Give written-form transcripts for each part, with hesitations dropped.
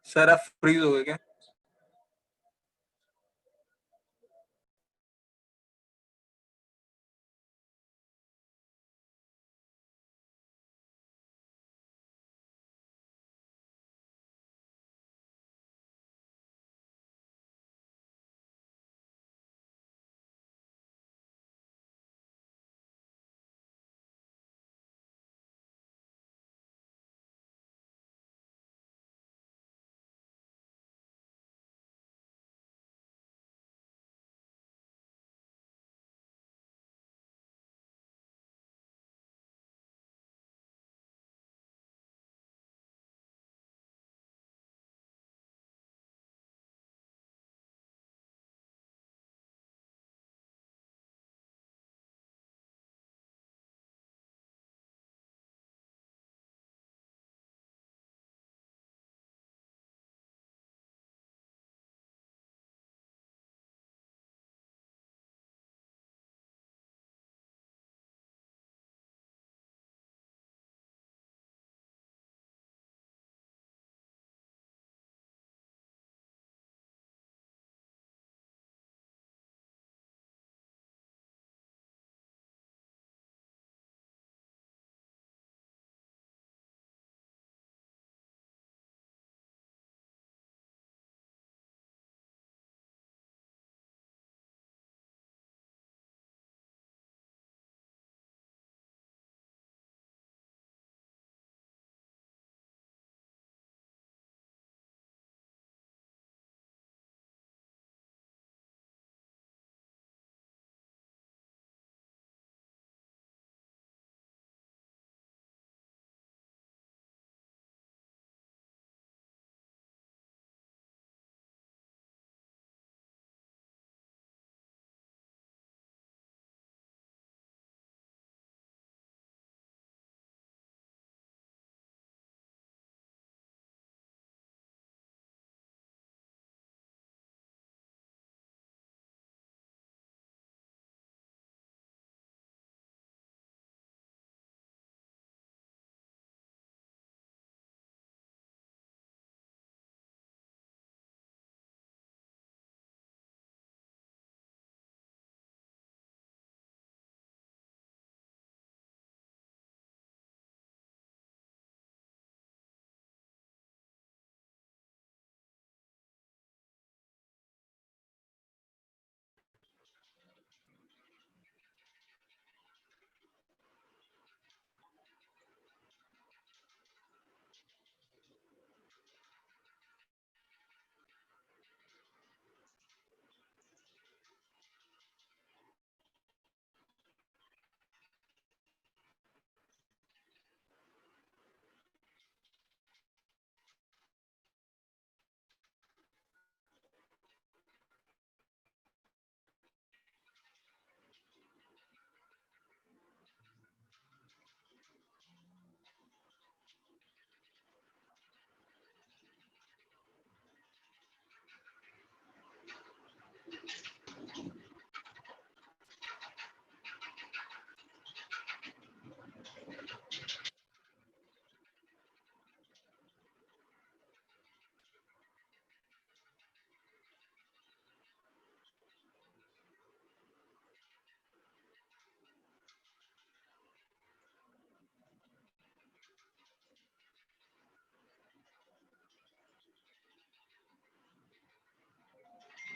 Sir आप freeze हो गए क्या?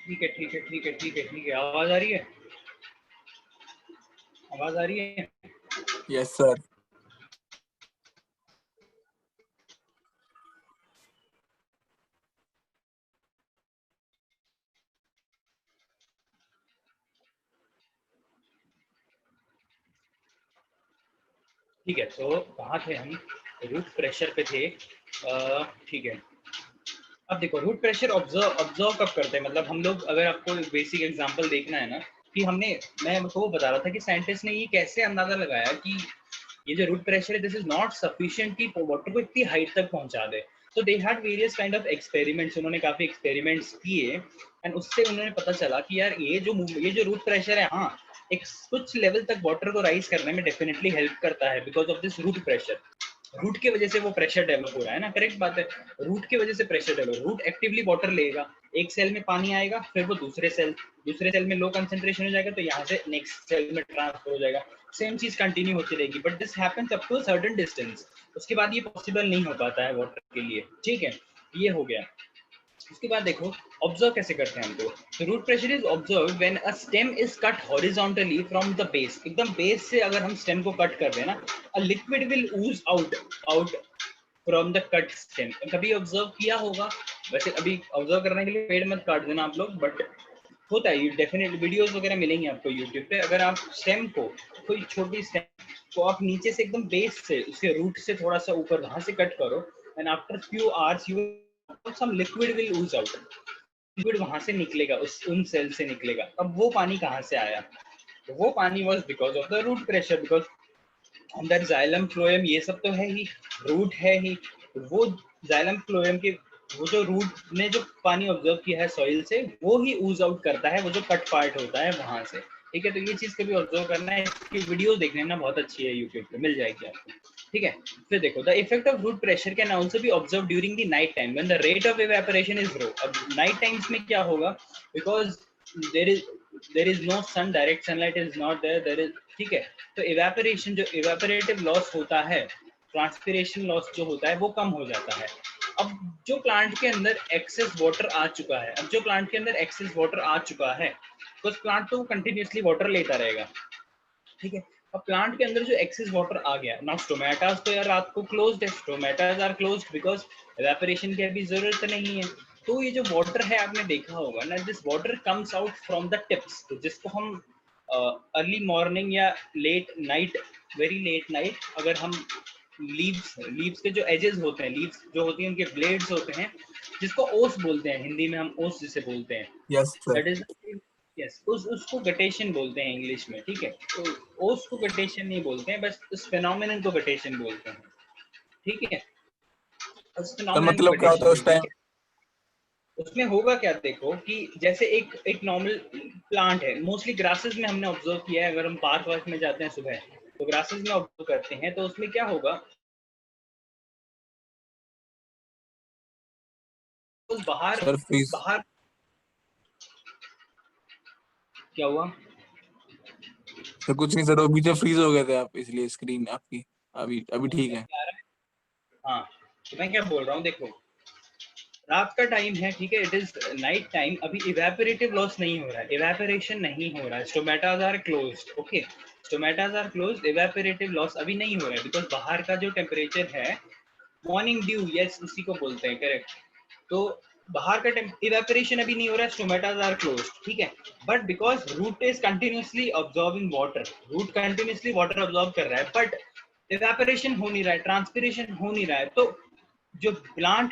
ठीक है ठीक है ठीक है ठीक है ठीक है, आवाज आ रही है? आवाज आ रही है? Yes sir. ठीक है, तो कहाँ थे हम? रूट प्रेशर पे थे। ठीक है, अब देखो रूट प्रेशर ऑब्जर्व ऑब्जर्व कब करते हैं, मतलब हम लोग, अगर आपको बेसिक एग्जांपल देखना है ना, कि मैं आपको वो बता रहा था कि साइंटिस्ट ने ये कैसे अंदाजा लगाया कि ये जो रूट प्रेशर है दिस इज नॉट सफिशिएंट कि वाटर को इतनी हाइट तक पहुंचा दे। तो they had various kind of experiments, उन्होंने काफी एक्सपेरिमेंट्स किए एंड उससे उन्होंने पता चला कि यार ये जो रूट प्रेशर है, हाँ, एक कुछ लेवल तक वाटर को राइज करने में डेफिनेटली हेल्प करता है because of this root pressure. Root की वजह से वो प्रेशर डेवलप हो रहा है ना, करेक्ट बात है। रूट की वजह से pressure develop, root actively water लेगा, एक सेल में पानी आएगा, फिर वो दूसरे सेल में लो कंसेंट्रेशन हो जाएगा, तो यहाँ से नेक्स्ट सेल में ट्रांसफर हो जाएगा, सेम चीज कंटिन्यू होती रहेगी। But this happens up to certain distance, उसके बाद ये पॉसिबल नहीं हो पाता है वाटर के लिए, ठीक है। ये हो गया। उसके बाद देखो ऑब्जर्व कैसे करते हैं हम तो, root pressure is observe when a stem is cut horizontally from the base, एकदम बेस से अगर हम स्टेम को कट कर रहे हैं ना, a liquid will ooze out from the cut stem. कभी ऑब्जर्व किया होगा, वैसे अभी ऑब्जर्व करने के लिए पेड़ मत काट देना आप लोग, बट होता है, ये डेफिनेटली वीडियोस वगैरह मिलेंगे आपको यूट्यूब पे। अगर आप स्टेम को, कोई छोटी स्टेम को आप नीचे से एकदम बेस से, उसके रूट से थोड़ा सा ऊपर वहां से कट करो, and after few hours you some liquid will ooze out, liquid वहां से निकलेगा, उन सेल से निकलेगा। अब वो पानी कहाँ से आया, तो वो पानी was because of the root pressure, because अंदर जाइलम फ्लोएम ये सब तो है ही, रूट है ही, वो जाइलम फ्लोएम के, वो जो रूट ने जो पानी ऑब्जर्व किया है सॉइल से, वो ही ऊज आउट करता है, वो जो कट पार्ट होता है वहां से, ठीक है। तो ये चीज कभी ऑब्जर्व करना है, इसकी वीडियो देखने ना बहुत अच्छी है, यूट्यूब पे मिल जाएगी आपको, ठीक है। फिर देखो the effect of root pressure can also be observe during the night time when the rate of evaporation is low. अब नाइट टाइम्स में क्या होगा, because there is no sun, direct sunlight is not there is, ठीक है। तो evaporation, जो evaporative loss होता है, ट्रांसपिरेशन लॉस जो होता है वो कम हो जाता है। अब जो प्लांट के अंदर एक्सेस वाटर आ चुका है, अब जो प्लांट के अंदर एक्सेस वाटर आ चुका है, तो प्लांट तो कंटिन्यूसली वाटर लेता रहेगा, ठीक है। अब प्लांट के अंदर जो एक्सेस वाटर आ गया, नाउ स्टोमेटास तो यार रात को क्लोज्ड है, stomatas are closed because evaporation की अभी जरूरत नहीं है। तो ये जो वाटर है, आपने देखा होगा ना, this water comes out from the tips, तो जिसको हम अर्ली मॉर्निंग या late night, very late night, अगर हम लीव्स के जो एजेस होते हैं, लीव्स जो होती हैं उनके ब्लेड्स होते हैं, जिसको ओस बोलते हैं, हिंदी में हम ओस जिसे बोलते हैं, yes sir. That is, yes, उसको गटेशन बोलते हैं इंग्लिश में, ठीक है। तो ओस को गटेशन नहीं बोलते हैं, बस उस फिनोमेनन को गटेशन बोलते हैं, ठीक है। उस सर फिनोमेनन को मतलब क्या होता गटेशन है उस बोलते हैं। टाइम? उसमें होगा क्या, देखो कि जैसे एक नॉर्मल प्लांट है, मोस्टली ग्रासेस में हमने ऑब्जर्व किया है, अगर हम पार्क वार्क में जाते हैं सुबह, तो ग्रासेस में ऑब्जर्व करते हैं, तो उसमें क्या होगा, उस बाहर, सर फ्रीज। बाहर क्या हुआ, सर कुछ नहीं सर, वो बीच में फ्रीज हो गए थे आप, इसलिए स्क्रीन आपकी अभी अभी ठीक है। आ रहा है, हाँ। तो मैं क्या बोल रहा हूँ, देखो रात का टाइम है, ठीक है, इट इज नाइट टाइम, अभी इवेपोरेटिव लॉस नहीं हो रहा है, इवेपोरेशन नहीं हो रहा है, stomatas are closed, okay, stomatas are closed, evaporative loss अभी नहीं हो रहा है, बिकॉज बाहर का जो टेम्परेचर है, मॉर्निंग ड्यू, यस उसी को बोलते हैं, करेक्ट। तो बाहर का इवेपोरेशन अभी नहीं हो रहा है, स्टोमेटास आर क्लोज्ड, ठीक है। But because root is continuously absorbing water, root continuously water absorb कर रहा है, बट इवेपोरेशन हो नहीं रहा है, ट्रांसपिरेशन हो नहीं रहा है, तो जो प्लांट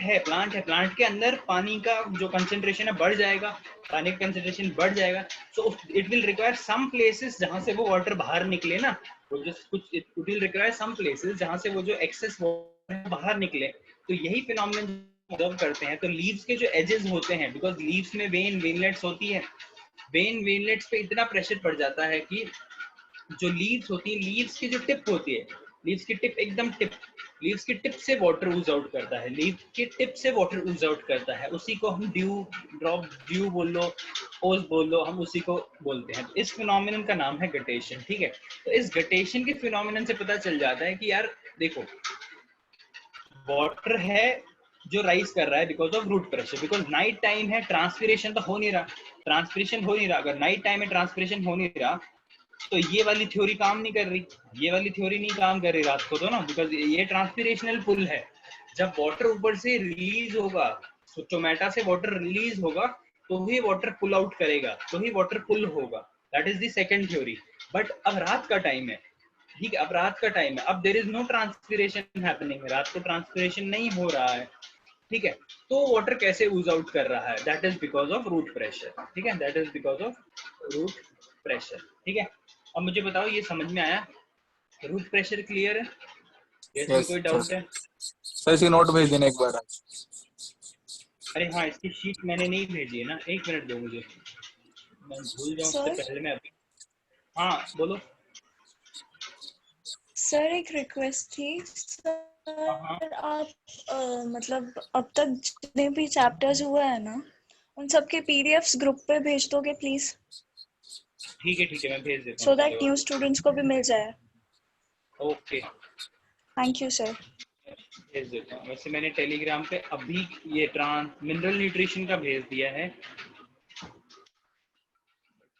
के अंदर पानी का जो कंसेंट्रेशन है बढ़ जाएगा, पानी का कंसेंट्रेशन बढ़ जाएगा, so it will require some places जहां से वो वाटर बाहर निकले ना, वो जो कुछ it will require some places जहां से वो जो एक्सेस वाटर बाहर निकले। तो यही फिनोमेनन ऑब्जर्व करते हैं। तो लीव्स के जो एजेस होते हैं, बिकॉज लीव्स में वेनलेट्स होती है, वेनलेट्स पे इतना प्रेशर पड़ जाता है कि जो लीव्स होती है, लीव्स की जो टिप होती है, लीव्स की टिप एकदम टिप, लीव्स की टिप से वाटर ऊज आउट करता है, लीव की टिप से वाटर ऊज आउट करता है, उसी को हम ड्यू ड्रॉप, ड्यू बोल लो, ओस बोल लो, हम उसी को बोलते हैं। इस फिनोमिनन का नाम है गटेशन, ठीक है। तो इस गटेशन के फिनोमिनन से पता चल जाता है कि यार देखो, वाटर है जो राइज कर रहा है because of root pressure, because night time है, ट्रांसपिरेशन तो हो नहीं रहा, ट्रांसपिरेशन हो नहीं रहा, अगर नाइट टाइम में ट्रांसपिरेशन हो नहीं रहा, तो ये वाली थ्योरी काम नहीं कर रही, ये वाली थ्योरी नहीं काम कर रही रात को तो ना, बिकॉज ये ट्रांसपिरेशनल पुल है। जब वाटर ऊपर से रिलीज होगा, स्टोमेटा से वाटर रिलीज होगा, तो ही वाटर पुल आउट करेगा, तो ही वाटर पुल होगा, that is the second theory. But अब रात का टाइम है, ठीक है, अब रात का टाइम है, अब there is no transpiration happening, रात को ट्रांसपिरेशन नहीं हो रहा है, ठीक है। तो वाटर कैसे यूज आउट कर रहा है, that is because of root pressure, ठीक है, that is because of root pressure, ठीक है। अब मुझे बताओ, ये समझ में आया, रूट प्रेशर क्लियर है, इसमें यस कोई सर। डाउट है? सर इसकी नोट भेज देना एक बार आज। अरे हाँ, इसकी शीट मैंने नहीं भेजी है ना, एक मिनट दो मुझे, मैं भूल जाऊँ उससे सर पहले मैं अभी, हाँ बोलो। सर एक रिक्वेस्ट थी सर, हाँ हाँ आप मतलब अब तक जितने भी चैप्टर्स हुए हैं ना, उन सब के पीडीएफ्स ग्रुप पे भेज दोगे प्लीज, ठीक है, मैं भेज देता हूँ सो दैट सारे। न्यू स्टूडेंट्स को भी मिल जाए। Okay, thank you sir. भेज देता हूँ। वैसे मैंने टेलीग्राम पे अभी ये मिनरल न्यूट्रिशन का भेज दिया है।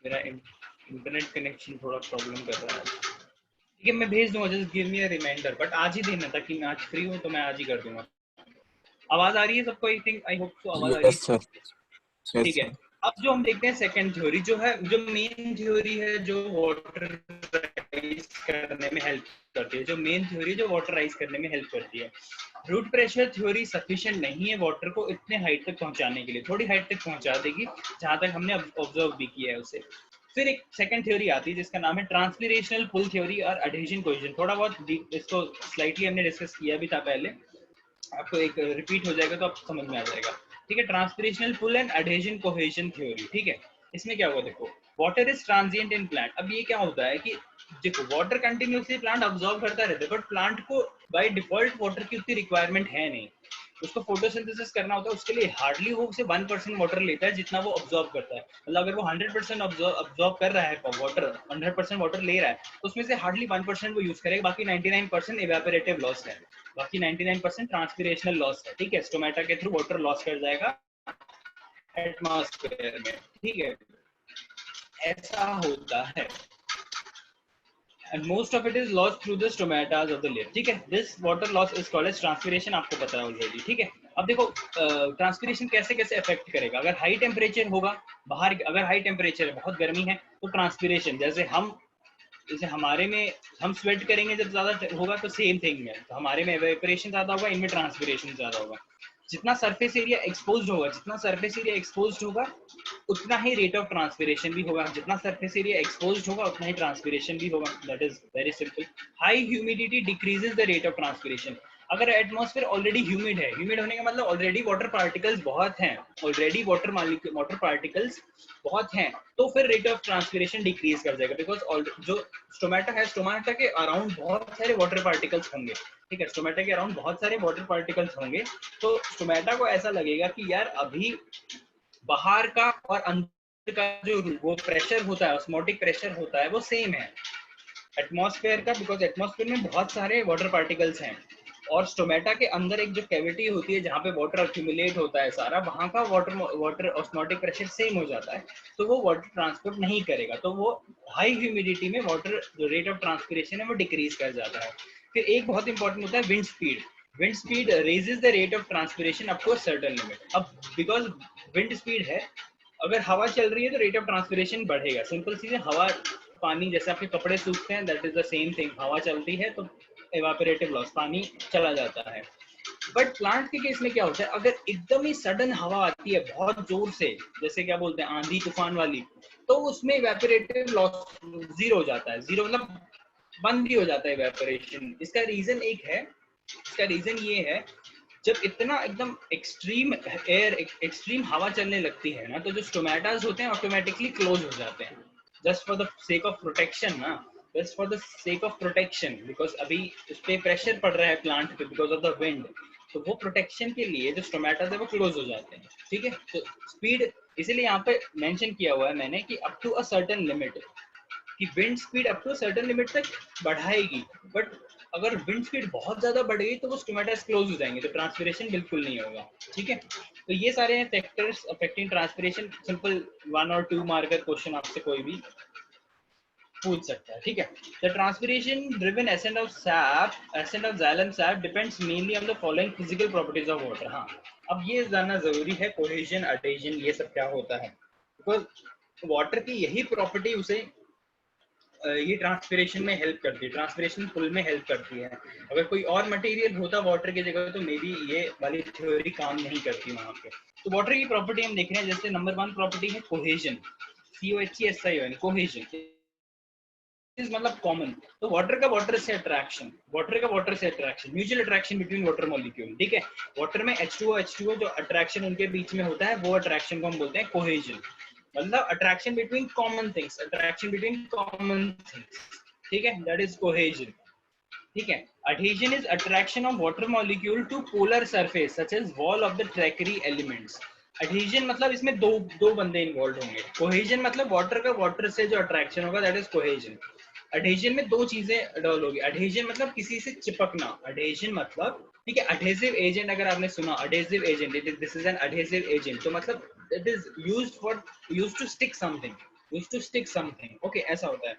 मेरा इंटरनेट कनेक्शन थोड़ा प्रॉब्लम कर रहा है। ठीक है, मैं भेज दूंगा, just give me a reminder, but आज ही देना ताकि मैं आज फ्री हूँ तो मैं आज ही कर दूंगा। आवाज आ रही है सबको? I think, I hope so आवाज आ रही यस है। सर, यस ठीक है, सर। अब जो हम देखते हैं सेकंड थ्योरी जो है, जो मेन थ्योरी है जो वाटर राइज करने में हेल्प करती है, जो मेन थ्योरी जो वाटर राइज करने में हेल्प करती है। रूट प्रेशर थ्योरी सफिशिएंट नहीं है वाटर को इतने हाइट तक पहुंचाने के लिए, थोड़ी हाइट तक पहुंचा देगी जहां तक हमने ऑब्जर्व भी किया है उसे। फिर एक सेकंड थ्योरी आती है जिसका नाम है ट्रांसपिरेशनल पुल थ्योरी और एडहेजन कोहेजन। थोड़ा बहुत इसको स्लाइटली हमने डिस्कस किया भी था पहले, आपको एक रिपीट हो जाएगा तो आप समझ में आ जाएगा। ठीक है, ट्रांसपिरेशनल pull and adhesion cohesion theory. ठीक है, इसमें क्या हुआ देखो, water is transient in plant. अब ये क्या होता है कि देखो वाटर कंटिन्यूसली प्लांट अब्सॉर्ब करता रहता है, बट प्लांट को बाय डिफॉल्ट वाटर की उतनी रिक्वायरमेंट है नहीं। उसको फोटोसिंथेसिस करना होता है, उसके लिए हार्डली वो से 1% वाटर लेता है जितना वो अब्सॉर्ब करता है। मतलब अगर वो 100% अब्सॉर्ब कर रहा है वाटर, 100% वाटर ले रहा है, तो उसमें से हार्डली 1% वो यूज करेगा, बाकी 99% इवेपोरेटिव लॉस है, बाकी 99% ट्रांसपिरेशनल लॉस है। ठीक है, स्टोमेटा के थ्रू वाटर लॉस कर जाएगा एटमॉस्फेयर में। ठीक है, ऐसा होता है, and most of it is lost through the stomatas of the layer. ठीक है, this water loss is called as transpiration, आपको पता है ऑलरेडी। ठीक है, अब देखो ट्रांसपिरेशन कैसे कैसे अफेक्ट करेगा। अगर हाई टेम्परेचर होगा बाहर, अगर हाई टेम्परेचर है, बहुत गर्मी है, तो ट्रांसपिरेशन जैसे हमारे में हम स्वेट करेंगे जब ज्यादा होगा तो सेम थिंग है, तो हमारे में एवेपोरेशन ज्यादा होगा, इनमें ट्रांसपिरेशन ज्यादा होगा। जितना सरफेस एरिया एक्सपोज्ड होगा, जितना सरफेस एरिया एक्सपोज्ड होगा उतना ही रेट ऑफ ट्रांसपिरेशन भी होगा, जितना सरफेस एरिया एक्सपोज्ड होगा उतना ही ट्रांसपिरेशन भी होगा। That is very simple. High humidity decreases the rate of transpiration. अगर एटमॉस्फेयर ऑलरेडी ह्यूमिड है, ह्यूमिड होने का मतलब ऑलरेडी वाटर पार्टिकल्स बहुत हैं, ऑलरेडी वाटर पार्टिकल्स बहुत हैं, तो फिर रेट ऑफ ट्रांसपिरेशन डिक्रीज कर जाएगा, बिकॉज जो स्टोमेटा है, स्टोमेटा के अराउंड बहुत सारे वाटर पार्टिकल्स होंगे। ठीक है, स्टोमेटा के अराउंड बहुत सारे वाटर पार्टिकल्स होंगे, तो स्टोमेटा को ऐसा लगेगा कि यार अभी बाहर का और अंदर का जो वो प्रेशर होता है, ऑस्मोटिक प्रेशर होता है, वो सेम है एटमॉस्फेयर का, बिकॉज एटमॉस्फेयर में बहुत सारे वाटर पार्टिकल्स हैं, और स्टोमेटा के अंदर एक जो कैविटी होती है जहाँ पे वाटर अक्यूमुलेट होता है सारा, वहाँ का वाटर ऑस्मोटिक प्रेशर सेम हो जाता है, तो वो वाटर ट्रांसपोर्ट नहीं करेगा, तो वो हाई ह्यूमिडिटी में वाटर जो रेट ऑफ ट्रांसपिरेशन है वो डिक्रीज कर जाता है। फिर एक बहुत इंपॉर्टेंट होता है wind speed. Wind speed raises the rate of transpiration up to a certain limit. अब बिकॉज विंड स्पीड है, अगर हवा चल रही है तो रेट ऑफ ट्रांसपिरेशन बढ़ेगा। सिंपल चीज है, हवा पानी जैसे आपके कपड़े सूखते हैं, that is the same thing, हवा चलती है तो एवापोरेटिव लॉस, पानी चला जाता है। बट प्लांट के केस में क्या होता है, अगर एकदम ही सडन हवा आती है बहुत जोर से, जैसे क्या बोलते हैं आंधी तूफान वाली, तो उसमें इवेपोरेटिव लॉस जीरो हो जाता है। जीरो मतलब बंद ही हो जाता है इवेपोरेशन। इसका रीजन एक है, इसका रीजन ये है, जब इतना एकदम एक्सट्रीम एयर एक्सट्रीम हवा चलने लगती है ना, तो जो स्टोमेटास होते हैं ऑटोमेटिकली क्लोज हो जाते हैं, just for the sake of protection ना, just for the sake of protection, because अभी उस पर प्रेशर पड़ रहा है प्लांट पे बिकॉज ऑफ द विंड, तो वो प्रोटेक्शन के लिए जो स्टोमेटास है वो क्लोज हो जाते हैं। ठीक है, तो स्पीड इसीलिए यहाँ पे मेंशन किया हुआ है मैंने कि up to a certain limit, कि wind speed up to certain limit तक बढ़ाएगी, बट अगर विंड स्पीड बहुत ज्यादा बढ़ गई तो वो स्टोमेटास क्लोज हो जाएंगे, तो ट्रांसपिरेशन बिल्कुल नहीं होगा। ठीक है, तो ये सारे हैं फैक्टर्स अफेक्टिंग ट्रांसपिरेशन। सिंपल 1 और 2 मार्कर क्वेश्चन आपसे कोई भी पूछ सकता है। ठीक है, the transpiration driven ascent of SAP, ascent of xylem sap depends mainly on the following physical properties of water. हाँ, अब ये जानना जरूरी है, कोहेजन, एडहेजन, ये सब क्या होता है, बिकॉज वाटर की यही प्रॉपर्टी उसे ये ट्रांसपिरेशन में हेल्प करती है, ट्रांसपिरेशन पुल में हेल्प करती है। अगर कोई और मटेरियल होता वाटर की जगह तो मे बी ये वाली थ्योरी काम नहीं करती वहां पे। तो वाटर की प्रॉपर्टी हम देख रहे हैं, जैसे नंबर 1 प्रॉपर्टी है कोहेजन, COHESION, कोहेजन मतलब कॉमन। तो वाटर का वाटर से अट्रैक्शन, वाटर का वाटर से attraction, mutual attraction between water molecule. ठीक है, वाटर में H2O जो अट्रैक्शन उनके बीच में होता है, वो अट्रैक्शन को हम बोलते हैं कोहेजन, मतलब attraction between common things, attraction between common things. ठीक है, दैट इज कोहेजन। ठीक है। adhesion is attraction of water molecule to polar surface such as wall of the trachy elements. adhesion मतलब इसमें दो बंदे इन्वॉल्व होंगे। cohesion मतलब वाटर का वाटर से जो अट्रैक्शन होगा, दैट इज cohesion. adhesion में दो चीजें डबल होगी। adhesion मतलब किसी से चिपकना, adhesion मतलब, ठीक है, adhesive agent अगर आपने सुना, adhesive agent, this is an adhesive agent, तो मतलब it is used to stick something, okay, ऐसा होता है।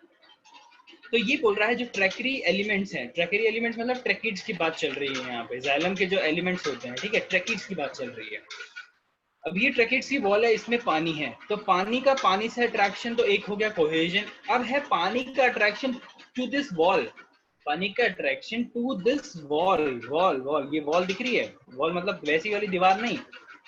तो ये बोल रहा है जो ट्रैकरी एलिमेंट्स हैं, ट्रैकरी एलिमेंट्स मतलब ट्रैकिड्स की बात चल रही है यहाँ पे, जाइलम के जो एलिमेंट्स होते हैं, ठीक है, ट्रैकिड्स की बात चल रही है। अब ये ट्रैकिड्स की वॉल है, इसमें पानी है, तो पानी से अट्रैक्शन तो एक हो गया कोहेजन। अब है पानी का अट्रैक्शन टू दिस वॉल, पानी का अट्रैक्शन टू दिस वॉल, ये वॉल दिख रही है, वॉल मतलब वैसी वाली दीवार नहीं,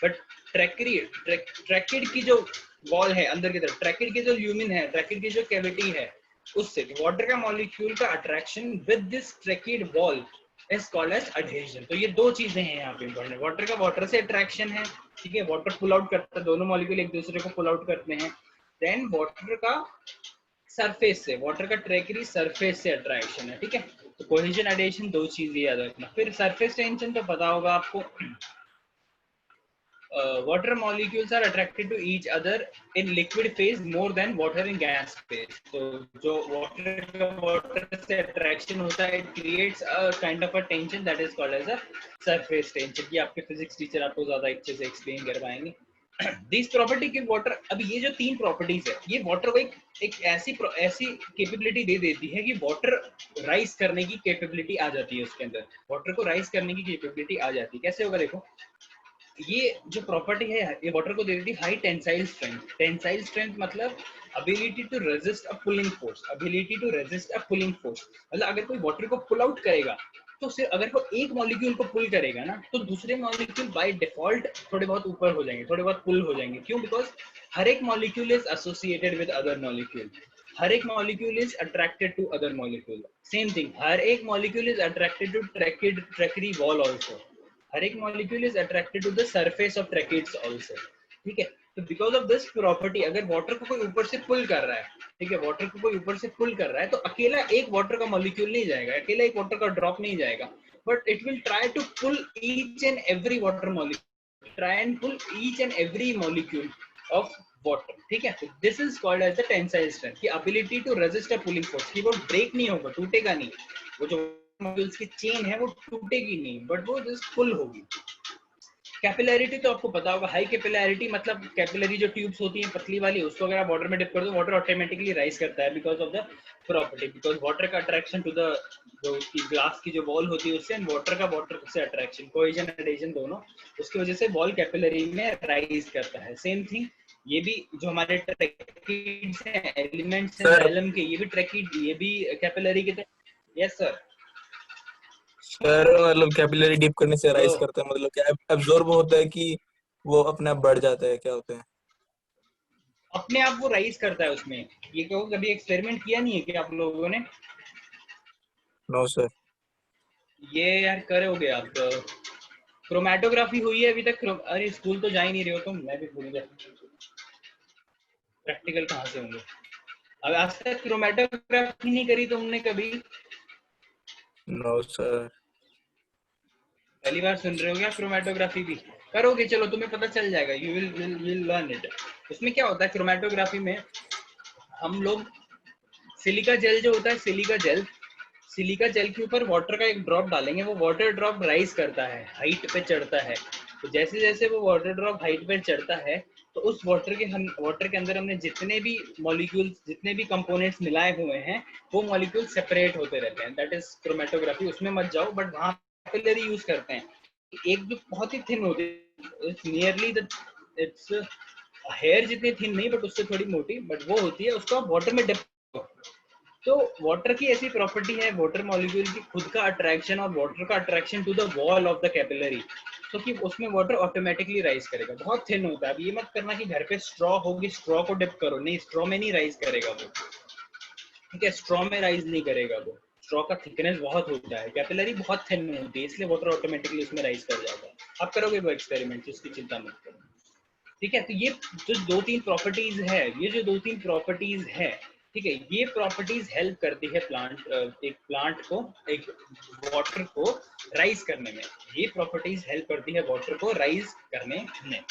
बट ट्रैकिड की जो वॉल है अंदर की तरफ, ट्रैकिड की जो ल्यूमिन है, ट्रैकिड की जो कैविटी है, उससे वाटर का मॉलिक्यूल का attraction with this tracheid wall is called as adhesion. तो ये दो चीजें हैं यहाँ पे इंपॉर्टेंट, वाटर का वाटर से अट्रैक्शन है, ठीक है, वाटर पुल आउट करता है, दोनों मॉलिक्यूल एक दूसरे को पुल आउट करते हैं। देन वाटर का सरफेस से, वाटर का ट्रैकरी सरफेस से अट्रैक्शन है, ठीक है। तो कोहेजन एडहेजन दो चीजें याद रखना। फिर सरफेस टेंशन तो पता होगा आपको, water molecules are attracted to each other in liquid phase more than water in gas phase. तो जो water का water से attraction होता है, it creates a kind of a tension that is called as a surface tension। ये आपके physics teacher आपको ज़्यादा अच्छे से explain कर पाएंगे। These property के water, अब ये जो तीन properties है, ये water को एक ऐसी capability दे देती है कि water rise करने की capability आ जाती है उसके अंदर, water को rise करने की capability आ जाती है। कैसे होगा देखो, ये जो प्रॉपर्टी है ये वाटर को दे देती है high tensile strength. Tensile strength मतलब ability to resist a pulling force, मतलब अगर कोई वाटर को पुल आउट करेगा तो सिर्फ अगर वो एक मॉलिक्यूल को पुल करेगा ना, तो दूसरे मॉलिक्यूल बाय डिफॉल्ट थोड़े बहुत ऊपर हो जाएंगे, थोड़े बहुत पुल हो जाएंगे। क्यों? बिकॉज हर एक molecule is associated with other molecule, हर एक molecule is attracted to other molecule. Same thing, हर एक molecule is attracted to tracheary wall also, हर एक molecule is attracted to the surface of tracheids also, ठीक है। तो बिकॉज ऑफ दिस प्रॉपर्टी, अगर वाटर को कोई ऊपर से पुल कर रहा है, ठीक है, वाटर को कोई ऊपर से पुल कर रहा है, तो अकेला एक वाटर का मॉलिक्यूल नहीं जाएगा, अकेला एक वाटर का ड्रॉप नहीं जाएगा, but it will try to pull each and every water molecule, try and pull each and every molecule of water, ठीक है। This is called as the tensile strength, की ability to resist a pulling force, की वो break नहीं होगा, टूटेगा नहीं, वो जो मॉलिक्यूल्स की चेन है वो टूटेगी नहीं, बट वो जस्ट पुल होगी। कैपिलैरिटी तो आपको पता होगा, हाई कैपिलैरिटी मतलब कैपिलरी जो ट्यूब्स होती हैं पतली वाली, उसको अगर आप वाटर में डिप कर दो, वाटर ऑटोमेटिकली राइज करता है because of the property, because water का अट्रैक्शन टू द जो ग्लास की जो वॉल होती है उससे, एंड वाटर का वाटर से अट्रैक्शन, कोहेजन एडहेजन दोनों, उसकी वजह से वॉल कैपिलरी में राइज करता है। सेम थिंग ये भी जो हमारे ट्रैकिड्स हैं, एलिमेंट्स हैं जाइलम के, ये भी ट्रैकिड, ये भी कैपिलरी के। Yes sir. सर मतलब कैपिलरी डीप करने से राइज करता है, मतलब क्या एब्जॉर्ब होता है कि वो अपने आप बढ़ जाता है, क्या होता है? अपने आप वो राइज करता है उसमें। ये कभी एक्सपेरिमेंट किया नहीं है क्या आप लोगों ने? No sir. ये यार करोगे आप, क्रोमैटोग्राफी हुई है अभी तक? अरे स्कूल तो जा ही नहीं रहे हो तुम, मैं भी भूल गया, प्रैक्टिकल कहाँ से होंगे? अब आज तक क्रोमैटोग्राफी नहीं करी तुमने कभी? No sir. पहली बार सुन रहे हो क्या? क्रोमैटोग्राफी भी करोगे, चलो तुम्हें पता चल जाएगा, यू विल लर्न इट। उसमें क्या होता है क्रोमैटोग्राफी में, हम लोग सिलिका जेल जो होता है, सिलिका जेल के ऊपर वाटर का एक ड्रॉप डालेंगे, वो वाटर ड्रॉप राइज करता है, हाइट पे चढ़ता है। तो जैसे जैसे वो वाटर ड्रॉप हाइट पे चढ़ता है, तो उस वाटर के अंदर हमने जितने भी मॉलिक्यूल्स, जितने भी कंपोनेंट्स मिलाए हुए हैं, वो मॉलिक्यूल सेपरेट होते रहते हैं, दैट इज क्रोमैटोग्राफी। उसमें मत जाओ, बट वहां कैपिलरी यूज करते हैं। एक जो बहुत ही थिन होती है, it's nearly the, it's hair जितनी थिन नहीं, बट उससे थोड़ी मोटी, बट वो होती है, उसको वाटर में डिप। तो वाटर की ऐसी प्रॉपर्टी है, वाटर मॉलिक्यूल की खुद का अट्रैक्शन और वाटर का attraction to the wall of the capillary, तो कि उसमें वाटर ऑटोमेटिकली राइज करेगा। बहुत थिन होता है। अब ये मत करना कि घर पे स्ट्रॉ होगी, स्ट्रॉ को डिप करो, नहीं, स्ट्रॉ में नहीं राइज करेगा वो, ठीक है, स्ट्रॉ में राइज नहीं करेगा वो, स्ट्रॉ का थिकनेस बहुत होता है, कैपिलरी बहुत थिन होती है, इसलिए वाटर ऑटोमेटिकली उसमें राइज कर जाता है। आप करोगे वो एक्सपेरिमेंट, उसकी चिंता मत करो, ठीक है। तो ये जो दो तीन प्रॉपर्टीज है, ठीक ठीक है, ये प्रॉपर्टीज हेल्प करती है एक प्लांट को, एक वाटर को राइज करने में, ये प्रॉपर्टीज हेल्प करती है वाटर को राइज करने में।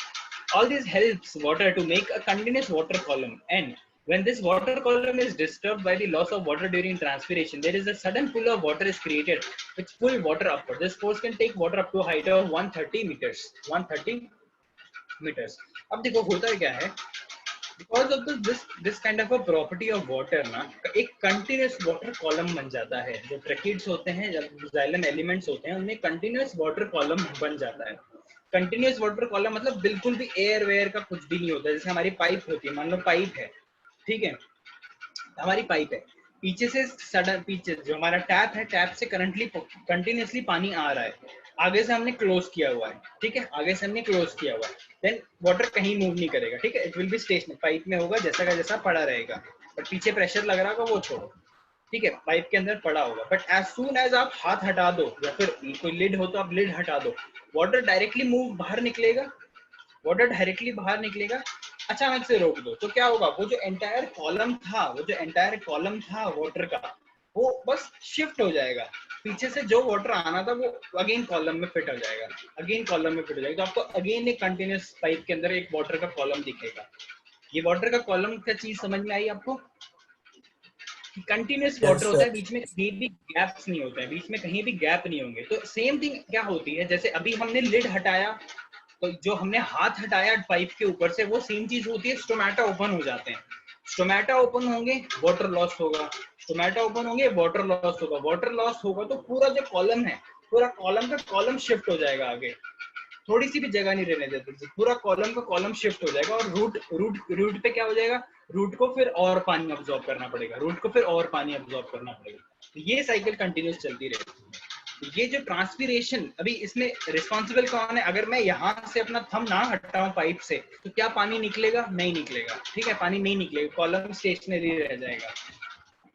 All this helps water to make a continuous water column, and when this water column is disturbed by the loss of water during transpiration, there is a sudden pull of water is created which pull water upward. This force can take water up to a height of 130 meters. 130 meters. अब देखो होता क्या है, because of this kind of a property of water ना, एक continuous water column बन जाता है। जो ट्रैकिड्स होते हैं, जब xylem elements होते हैं, उनमें continuous water column बन जाता है। कंटिन्यूस वाटर कॉलम मतलब बिल्कुल भी एयर वेयर का कुछ भी नहीं होता। जैसे हमारी पाइप होती है, मान लो पाइप है, ठीक है, हमारी पाइप है, पीछे से सडन, पीछे जो हमारा टैप है, टैप से करंटली कंटिन्यूसली पानी आ रहा है, आगे से हमने क्लोज किया हुआ है, ठीक है, आगे से हमने क्लोज किया हुआ है, देन वाटर कहीं मूव नहीं करेगा, ठीक है, it will be stationary, pipe में होगा जैसा का जैसा पड़ा रहेगा, बट पीछे प्रेशर लग रहा होगा वो छोड़ो, ठीक है, पाइप के अंदर पड़ा होगा, बट एज सून एज आप हाथ हटा दो या फिर कोई लिड हो तो आप लिड हटा दो, वाटर डायरेक्टली मूव बाहर निकलेगा, वाटर डायरेक्टली बाहर निकलेगा, अचानक से रोक दो तो क्या होगा, वो जो एंटायर कॉलम था, वो जो एंटायर कॉलम था वाटर का, वो बस शिफ्ट हो जाएगा, पीछे से जो वाटर आना था वो अगेन कॉलम में फिट हो जाएगा, अगेन कॉलम में फिट हो जाएगा, तो आपको अगेन एक कंटिन्यूस पाइप के अंदर एक वाटर का कॉलम दिखेगा। ये वाटर का कॉलम क्या चीज समझ में आई आपको? कंटिन्यूस वाटर होता है, बीच में कहीं भी गैप्स नहीं होते हैं, बीच में कहीं भी गैप नहीं होंगे। तो सेम थिंग क्या होती है, जैसे अभी हमने लिड हटाया, तो जो हमने हाथ हटाया पाइप के ऊपर से, वो सेम चीज होती है, स्टोमेटा ओपन हो जाते हैं, स्टोमेटा ओपन होंगे वाटर लॉस होगा, स्टोमेटा ओपन होंगे वाटर लॉस होगा, वाटर लॉस होगा तो पूरा जो कॉलम है, पूरा कॉलम का कॉलम शिफ्ट हो जाएगा आगे, थोड़ी सी भी जगह नहीं रहने देते, पूरा कॉलम का कॉलम शिफ्ट हो जाएगा, और रूट पे क्या हो जाएगा, रूट को फिर और पानी अब्सॉर्ब करना पड़ेगा, रूट को फिर और पानी अब्सॉर्ब करना पड़ेगा, तो ये साइकिल कंटिन्यूस चलती रहेगी। ये जो ट्रांसपीरेशन, अभी इसमें रिस्पॉन्सिबल कौन है? अगर मैं यहाँ से अपना थंब ना हटाऊं पाइप से, तो क्या पानी निकलेगा? नहीं निकलेगा, ठीक है, पानी नहीं निकलेगा, कॉलम स्टेशनरी रह जाएगा।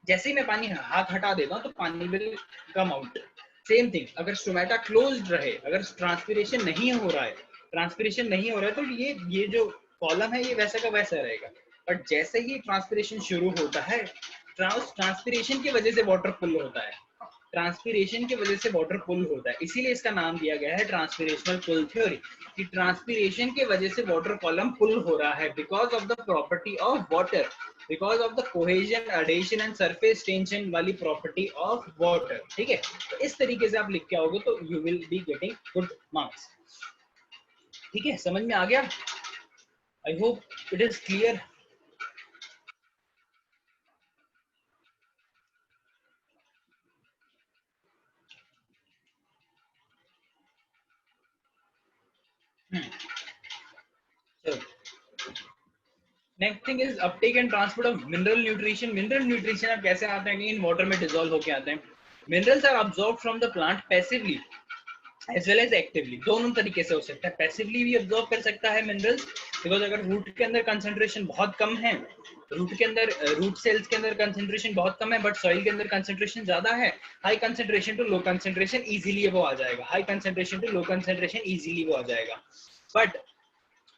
जैसे ही मैं पानी हाथ हटा देता हूँ तो पानी will come out. Same thing, अगर स्टोमेटा क्लोज्ड रहे, अगर ट्रांसपीरेशन नहीं हो रहा है, ट्रांसपीरेशन नहीं हो रहा है, तो ये जो कॉलम है ये वैसा का वैसा रहेगा, बट जैसे ही ट्रांसपीरेशन शुरू होता है, ट्रांसपीरेशन की वजह से वाटर पुल होता है, ट्रांसपीरेशन की वजह से वाटर पुल होता है, इसीलिए इसका नाम दिया गया है ट्रांसपीरेशनल पुल थ्योरी, कि ट्रांसपीरेशन की वजह से वाटर कॉलम पुल हो रहा है, because of the property of water, because of the cohesion, adhesion and surface tension वाली प्रॉपर्टी ऑफ वाटर, ठीक है। तो इस तरीके से आप लिख के आओगे तो you will be getting good marks, ठीक है, समझ में आ गया? I hope it is clear. Next thing is Uptake and transport of mineral nutrition. Mineral nutrition अब कैसे आते हैं? इन वाटर में डिसॉल्व होके आते हैं। Minerals are absorbed from the plant passively as well as actively, दोनों तरीके से हो सकता है। पैसिवली भी अब्सॉर्ब कर सकता है मिनरल्स, बिकॉज अगर रूट के अंदर कंसंट्रेशन बहुत कम है, रूट के अंदर, रूट सेल्स के अंदर कंसंट्रेशन बहुत कम है, बट सॉइल के अंदर कंसंट्रेशन ज्यादा है, high concentration to low concentration easily वो आ जाएगा, high concentration to low concentration easily वो आ जाएगा। बट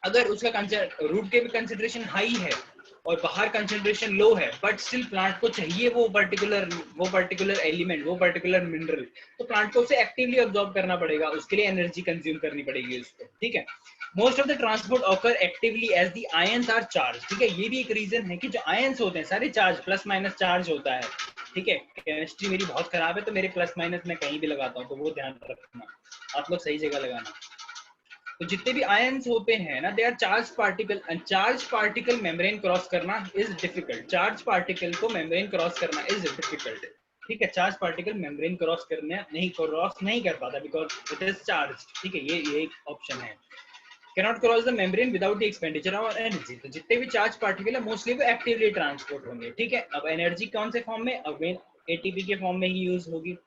अगर उसका रूट के भी कंसंट्रेशन हाई है और बाहर कंसंट्रेशन लो है, बट स्टिल प्लांट को चाहिए वो पर्टिकुलर एलिमेंट, वो पर्टिकुलर मिनरल, तो प्लांट को उसे एक्टिवली अब्सॉर्ब करना पड़ेगा, उसके लिए एनर्जी कंज्यूम करनी पड़ेगी उसको, ठीक है। Most of the transport occur actively as the ions are charge, ठीक है, ये भी एक रीजन है कि जो आयंस होते हैं सारे चार्ज, प्लस माइनस चार्ज होता है, ठीक है। केमिस्ट्री मेरी बहुत खराब है तो मेरे प्लस माइनस मैं कहीं भी लगाता हूँ, तो वो ध्यान रखना, आप लोग सही जगह लगाना। तो जितने भी आयंस होते हैं ना, they are charge particle, and charge particle membrane cross करना इज डिफिकल्ट, चार्ज पार्टिकल को मेम्ब्रेन क्रॉस करना इज डिफिकल्ट, ठीक है। चार्ज पार्टिकल मेम्ब्रेन क्रॉस नहीं कर पाता बिकॉज इट इज चार्ज, ठीक है, ये एक ऑप्शन है। Cannot cross the membrane without the expenditure of energy, तो जितने भी चार्ज पार्टिकल है मोस्टली वो एक्टिवली ट्रांसपोर्ट होंगे, ठीक है। अब एनर्जी कौन से फॉर्म में? अगेन एटीपी के फॉर्म में ही यूज होगी।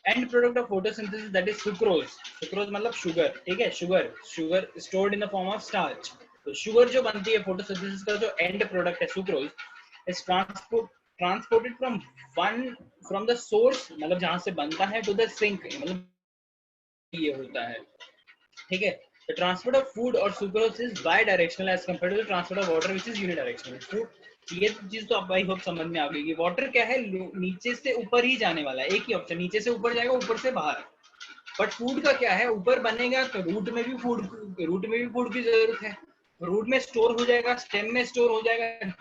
And product of photosynthesis that is sucrose, sucrose मतलब शुगर, ठीक है, sugar stored in the form of starch. तो शुगर जो बनती है फोटोसिंथेसिस का जो एंड प्रोडक्ट है sucrose, is transported from the source, मतलब जहां से बनता है, टू द सिंक, मतलब ये होता है, ठीक है। The transport of food or sucrose is bidirectional as compared to the transport of water which is unidirectional. ये चीज तो आप आई होप समझ में आ गई कि वाटर क्या है, नीचे से ऊपर ही जाने वाला है, एक ही ऑप्शन, नीचे से ऊपर जाएगा, ऊपर से बाहर। बट फूड का क्या है, ऊपर बनेगा तो रूट में भी फूड की जरूरत है, रूट में स्टोर हो जाएगा, स्टेम में स्टोर हो जाएगा।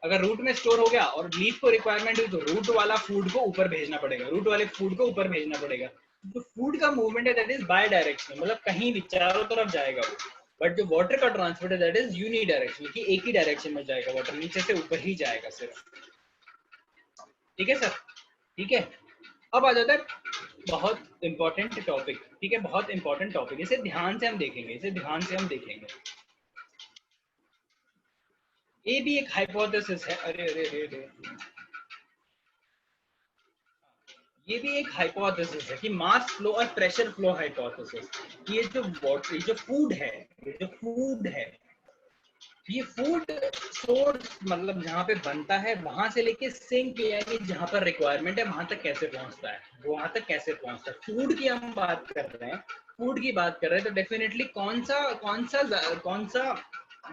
अगर रूट में स्टोर हो गया और लीफ को रिक्वायरमेंट हुई तो रूट वाला फूड को ऊपर भेजना पड़ेगा, रूट वाले फूड को ऊपर भेजना पड़ेगा। तो फूड का मूवमेंट है दैट इज बाय डायरेक्शनल, मतलब कहीं भी चारों तरफ जाएगा वो। बट जो वाटर का ट्रांसपोर्ट है दैट इज यूनी डायरेक्शनल, कि एक ही डायरेक्शन में जाएगा वाटर, नीचे से ऊपर ही जाएगा सिर्फ। ठीक है सर, ठीक है। अब आ जाता है बहुत इंपॉर्टेंट टॉपिक, ठीक है, बहुत इंपॉर्टेंट टॉपिक, इसे ध्यान से हम देखेंगे, इसे ध्यान से हम देखेंगे। ये भी एक हाइपोथेसिस है, अरे अरे अरे अरे, ये भी एक हाइपोथेसिस है कि मास फ्लो और प्रेशर फ्लो हाइपोथेसिस। ये जो वाटर, ये जो फूड है, ये जो फूड है, ये फूड सोर्स मतलब जहाँ पे बनता है वहां से लेके सिंक यानी जहाँ पर रिक्वायरमेंट है वहां तक कैसे पहुंचता है, वहां तक कैसे पहुंचता है। फूड की हम बात कर रहे हैं, फूड की बात कर रहे हैं, तो डेफिनेटली कौन सा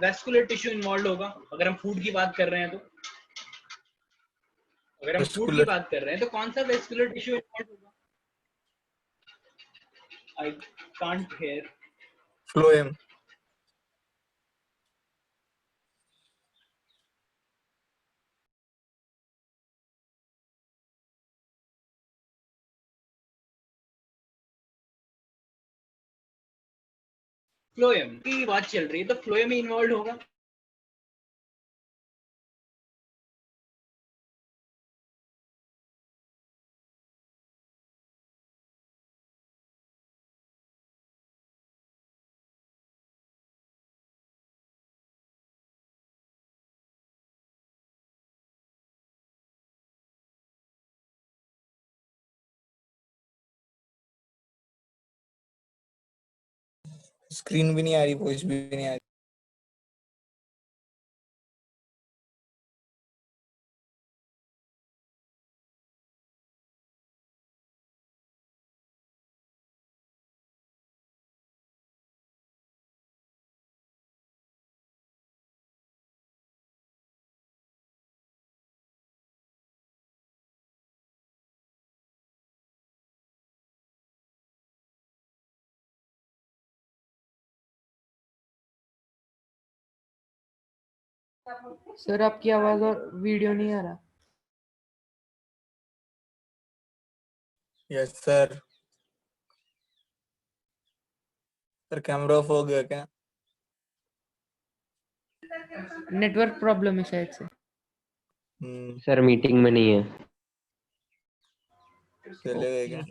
वेस्कुलर टिश्यू इन्वॉल्व होगा अगर हम फूड की बात कर रहे हैं तो। अगर हम फूड की वेस्कुलर बात कर रहे हैं तो कौन सा वेस्कुलर टिश्यू इन्वॉल्व होगा? I can't hear. Phloem. Phloem की बात चल रही है तो फ्लोएम ही इन्वॉल्व होगा। स्क्रीन भी नहीं आ रही, वॉइस भी नहीं आ रही। सर आपकी आवाज और वीडियो नहीं आ रहा। Yes sir. Sir camera off हो गया क्या? नेटवर्क प्रॉब्लम है शायद से। सर मीटिंग में नहीं है। चले गए क्या?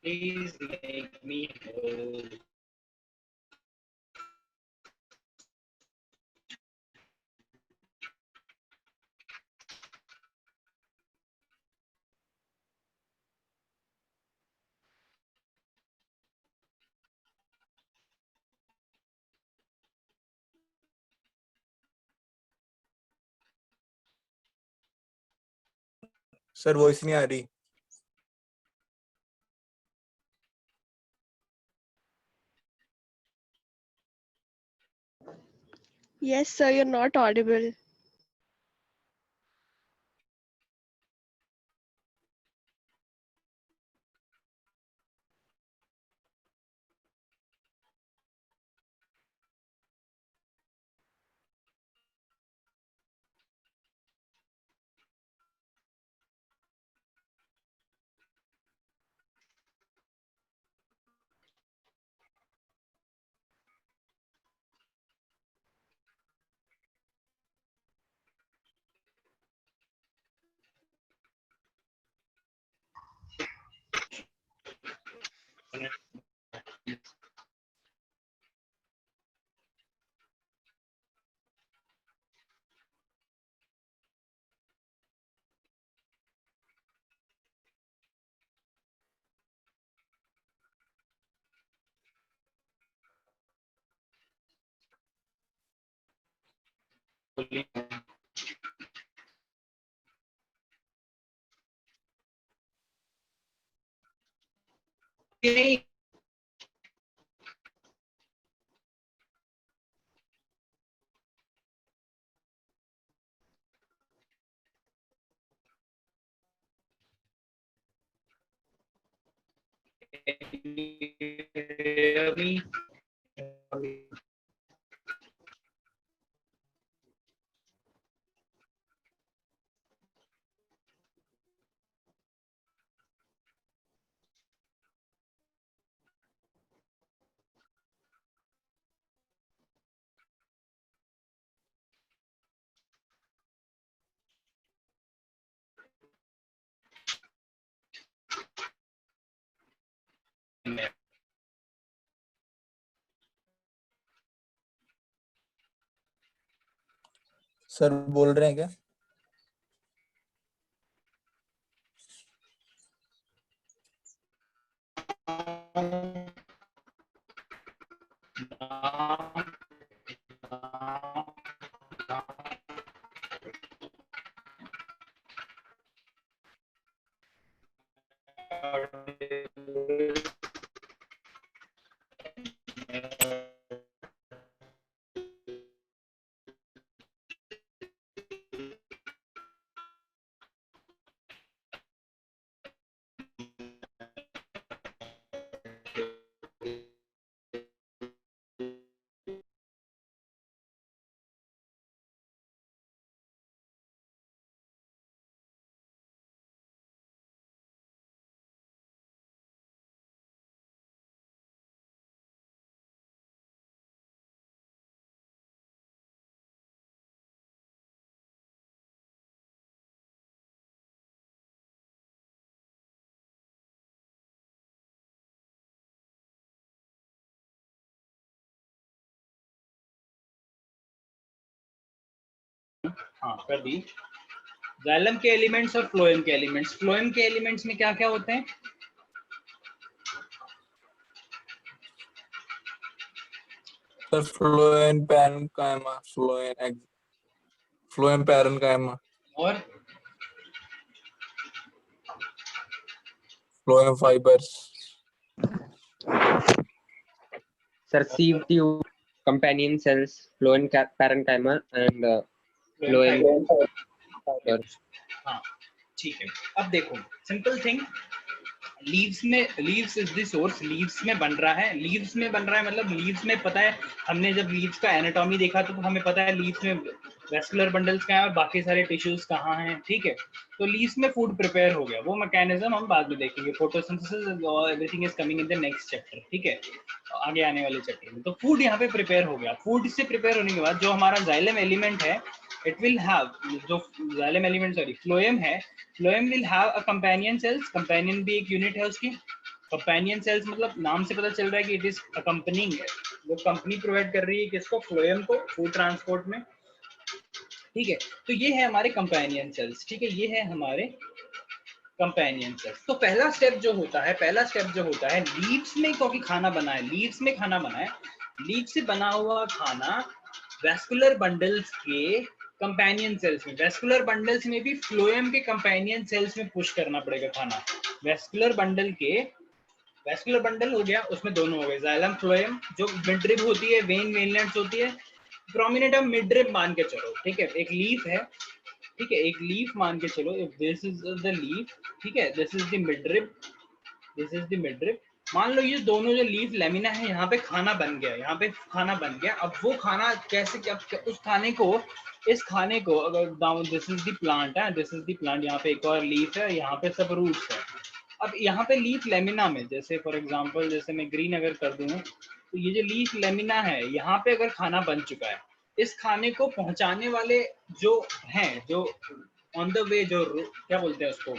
Please make me whole. Sir voice नहीं आ रही। Yes, sir, you're not audible. नहीं अभी सर बोल रहे हैं क्या? हाँ कर दी। जाइलम के एलिमेंट्स और फ्लोएम के एलिमेंट्स। फ्लोएम के एलिमेंट्स में क्या क्या होते हैं? Sir phloem parenchyma, phloem parenchyma, और phloem fibres. Sir, sieve tube, companion cells, phloem parenchyma, and phloem fiber. हाँ ठीक है। अब देखो सिंपल थिंग, लीव्स में, leaves is the source, leaves में बन रहा है, लीव्स में बन रहा है मतलब लीव्स में पता है, हमने जब लीव्स का एनाटॉमी देखा तो हमें पता है लीव्स में वेस्कुलर बंडल्स कहाँ है और बाकी सारे टिश्यूज कहाँ हैं, ठीक है। तो लीव्स में फूड प्रिपेयर हो गया, वो मैकेनिज्म हम बाद में देखेंगे, फोटोसिंथेसिस और everything is coming in the next chapter, ठीक है, आगे आने वाले चैप्टर में। तो फूड यहाँ पे प्रिपेयर हो गया, फूड से प्रिपेयर होने के बाद जो हमारा जाइलम एलिमेंट है, इट विल हैव, जो जाइलम एलिमेंट सॉरी फ्लोएम है, phloem will have a companion cells, companion भी एक यूनिट है उसकी, कंपेनियन सेल्स मतलब नाम से पता चल रहा है कि इट इज अकम्पनिंग, वो कंपनी प्रोवाइड कर रही है किसको, फ्लोएम को, फूड ट्रांसपोर्ट में। ठीक है, तो ये है हमारे कंपेनियन सेल्स। ठीक है, ये है हमारे कंपेनियन सेल्स। तो पहला स्टेप जो होता है लीव्स में, क्योंकि खाना बना है, लीव्स में खाना बना है, लीव से बना हुआ खाना वेस्कुलर बंडल्स के कंपेनियन सेल्स में, वेस्कुलर बंडल्स में भी फ्लोएम के कंपेनियन सेल्स में पुश करना पड़ेगा खाना। वेस्कुलर बंडल हो गया, उसमें दोनों हो गए, जाइलम फ्लोएम, जो मिडरिब होती है, वेन वेनलेट्स होती है, प्रोमिनेंट हम मिडरिब मान के चलो। ठीक है, एक लीफ है, ठीक है, एक लीफ मान के चलो, if this is the leaf, ठीक है, this is the midrib, this is the midrib. मान लो ये दोनों जो लीफ लेमिना है, यहाँ पे खाना बन गया, यहाँ पे खाना बन गया। अब वो खाना कैसे, क्या उस खाने को, इस खाने को अगर down, this is the plant है, दिस इज द प्लांट, यहाँ पे एक और लीफ है, यहाँ पे सब रूट्स है। अब यहाँ पे लीफ लेमिना में, जैसे फॉर एग्जांपल, जैसे मैं ग्रीन अगर कर दूं, तो ये जो लीफ लेमिना है, यहाँ पे अगर खाना बन चुका है, इस खाने को पहुंचाने वाले जो हैं, जो ऑन द वे, जो क्या बोलते हैं उसको,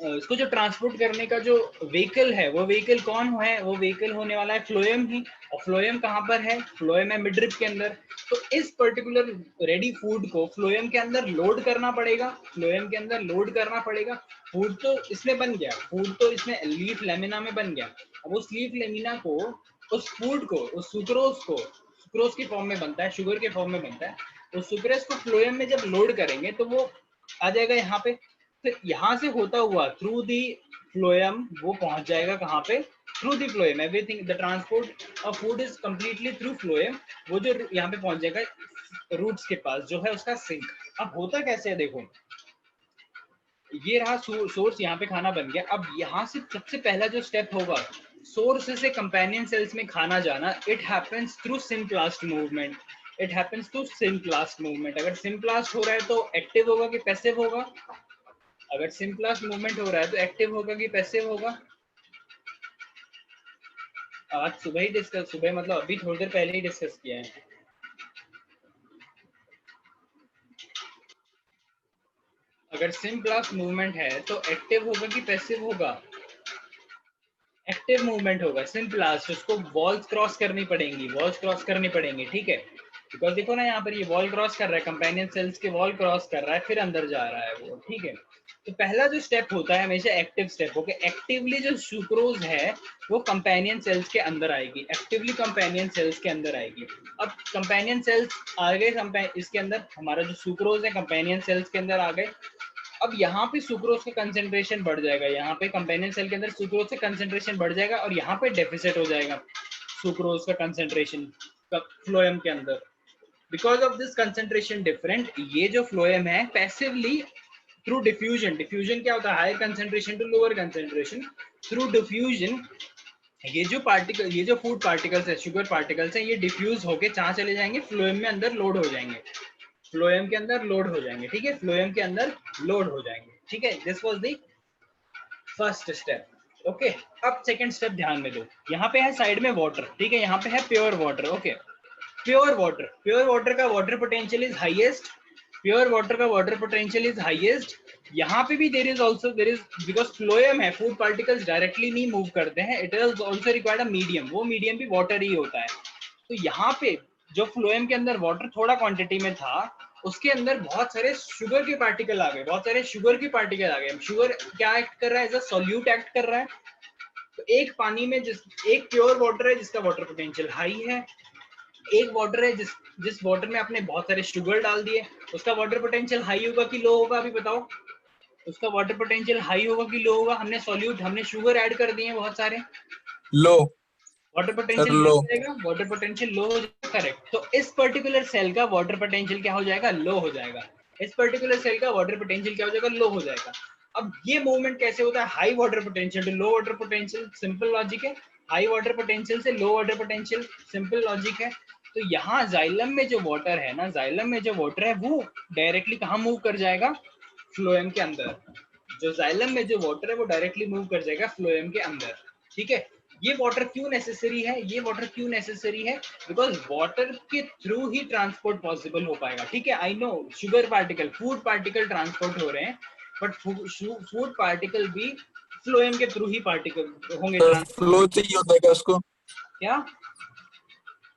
इसको जो ट्रांसपोर्ट करने का जो व्हीकल है, वो व्हीकल कौन है, वो व्हीकल होने वाला है फ्लोएम ही। और फ्लोएम कहाँ पर है, फ्लोएम है मिडरिब के अंदर। तो इस पर्टिकुलर रेडी फूड को फ्लोएम के अंदर लोड करना पड़ेगा, फ्लोएम के अंदर लोड करना पड़ेगा। फूड तो इसमें बन गया, फूड तो इसमें लीफ लेमिना में बन गया। अब उस लीफ लेमिना को, उस फूड को, उस सुक्रोज को, सुक्रोज की फॉर्म में बनता है, शुगर के फॉर्म में बनता है, उस सुक्रोज को फ्लोएम में जब लोड करेंगे तो वो आ जाएगा यहाँ पे। फिर यहाँ से होता हुआ थ्रू दी फ्लोएम वो पहुंच जाएगा कहाँ पे, through the phloem. Everything, the transport of food is completely through phloem. वो जो यहाँ पे पहुंच जाएगा रूट्स के पास, जो है उसका सिंक। अब होता कैसे है, देखो ये रहा सोर्स, यहाँ पे खाना बन गया। अब यहाँ से सबसे पहला जो स्टेप होगा, सोर्स से कंपेनियन सेल्स में खाना जाना, it happens through symplast movement, it happens through symplast movement. अगर सिम्प्लास्ट हो रहा है तो एक्टिव होगा कि पैसिव होगा, अगर सिम्प्लास्ट मूवमेंट हो रहा है तो एक्टिव होगा कि पैसिव होगा। आज सुबह ही डिस्कस, सुबह मतलब अभी थोड़ी देर पहले ही डिस्कस किया है। अगर सिम्प्लास्ट मूवमेंट है तो एक्टिव होगा कि पैसिव होगा, एक्टिव मूवमेंट होगा। सिम्प्लास्ट, उसको वॉल्स क्रॉस करनी पड़ेंगी, वॉल्स क्रॉस करनी पड़ेंगी। ठीक है, बिकॉज देखो ना यहाँ पर ये वॉल क्रॉस कर रहा है, कंपेनियन सेल्स के वॉल क्रॉस कर रहा है, फिर अंदर जा रहा है वो। ठीक है, तो पहला जो स्टेप होता है हमेशा एक्टिव स्टेप होगा। एक्टिवली जो सुक्रोज है वो कंपेनियन सेल्स के अंदर आएगी, एक्टिवली कंपेनियन सेल्स के अंदर आएगी। अब कंपेनियन सेल्स आ गए, इसके अंदर हमारा जो सुक्रोज है कंपेनियन सेल्स के अंदर आ गए। अब यहाँ पे सुक्रोज का कंसेंट्रेशन बढ़ जाएगा, यहाँ पे कंपेनियन सेल के अंदर सुक्रोज का कंसेंट्रेशन बढ़ जाएगा और यहाँ पे डेफिसिट हो जाएगा सुक्रोज का कंसेंट्रेशन फ्लोएम के अंदर। Because of this concentration different, ये जो फ्लोएम है पैसिवली थ्रू डिफ्यूजन, डिफ्यूजन क्या होता है, higher concentration to lower concentration, through diffusion ये जो पार्टिकल, ये जो फूड पार्टिकल्स है, शुगर पार्टिकल्स है, ये डिफ्यूज होके कहाँ चले जाएंगे, फ्लोएम में अंदर लोड हो जाएंगे, फ्लोएम के अंदर लोड हो जाएंगे। ठीक है, फ्लोएम के अंदर लोड हो जाएंगे। ठीक है, this was the first step. Okay, अब सेकंड स्टेप ध्यान में दो, यहाँ पे है साइड में वाटर। ठीक है, यहाँ पे है pure water. Okay, pure water, pure water का water potential is highest, pure water का वाटर पोटेंशियल इज हाईएस्ट। यहाँ पे भी there is also, there is, because phloem है, फूड पार्टिकल्स डायरेक्टली नहीं मूव करते हैं, it is also required a medium, वो मीडियम भी वाटर ही होता है। तो यहाँ पे जो फ्लोएम के अंदर वाटर थोड़ा क्वांटिटी में था, उसके अंदर बहुत सारे शुगर के पार्टिकल आ गए, बहुत सारे शुगर के पार्टिकल आ गए। शुगर क्या एक्ट कर रहा है, एज अ सॉल्यूट एक्ट कर रहा है। तो एक पानी में एक प्योर वाटर है जिसका वाटर पोटेंशियल हाई है, एक वाटर है जिस वाटर में आपने बहुत सारे शुगर डाल दिए, उसका वाटर पोटेंशियल हाई होगा कि लो होगा, अभी बताओ, उसका वाटर पोटेंशियल हाई होगा कि लो होगा। हमने सॉल्यूट, हमने शुगर ऐड कर दिए बहुत सारे, लो, वाटर पोटेंशियल लो, हो जाएगा, वाटर पोटेंशियल लो हो जाएगा। करेक्ट, तो इस पर्टिकुलर सेल का वाटर पोटेंशियल क्या हो जाएगा, लो हो जाएगा। इस पर्टिकुलर सेल का वाटर पोटेंशियल क्या हो जाएगा, लो हो जाएगा। अब ये मूवमेंट कैसे होता है, high water potential to low water potential, simple logic है। हाई वाटर पोटेंशियल से low water potential, simple logic है। तो यहाँ जाइलम में जो वाटर है ना, जाइलम में जो वाटर है वो डायरेक्टली कहाँ मूव कर जाएगा, फ्लोएम के अंदर। जो जाइलम में जो वाटर है वो डायरेक्टली मूव कर जाएगा फ्लोएम के अंदर। ठीक है, ये वाटर क्यों नेसेसरी है, ये वाटर क्यों नेसेसरी है, बिकॉज वाटर के थ्रू ही ट्रांसपोर्ट पॉसिबल हो पाएगा। ठीक है, I know sugar particle, food particle transport हो रहे हैं, बट फूड पार्टिकल भी फ्लोएम के थ्रू ही पार्टिकल होंगे तो ट्रांसपोर्ट। फ्लो चाहिए होता है क्या उसको? क्या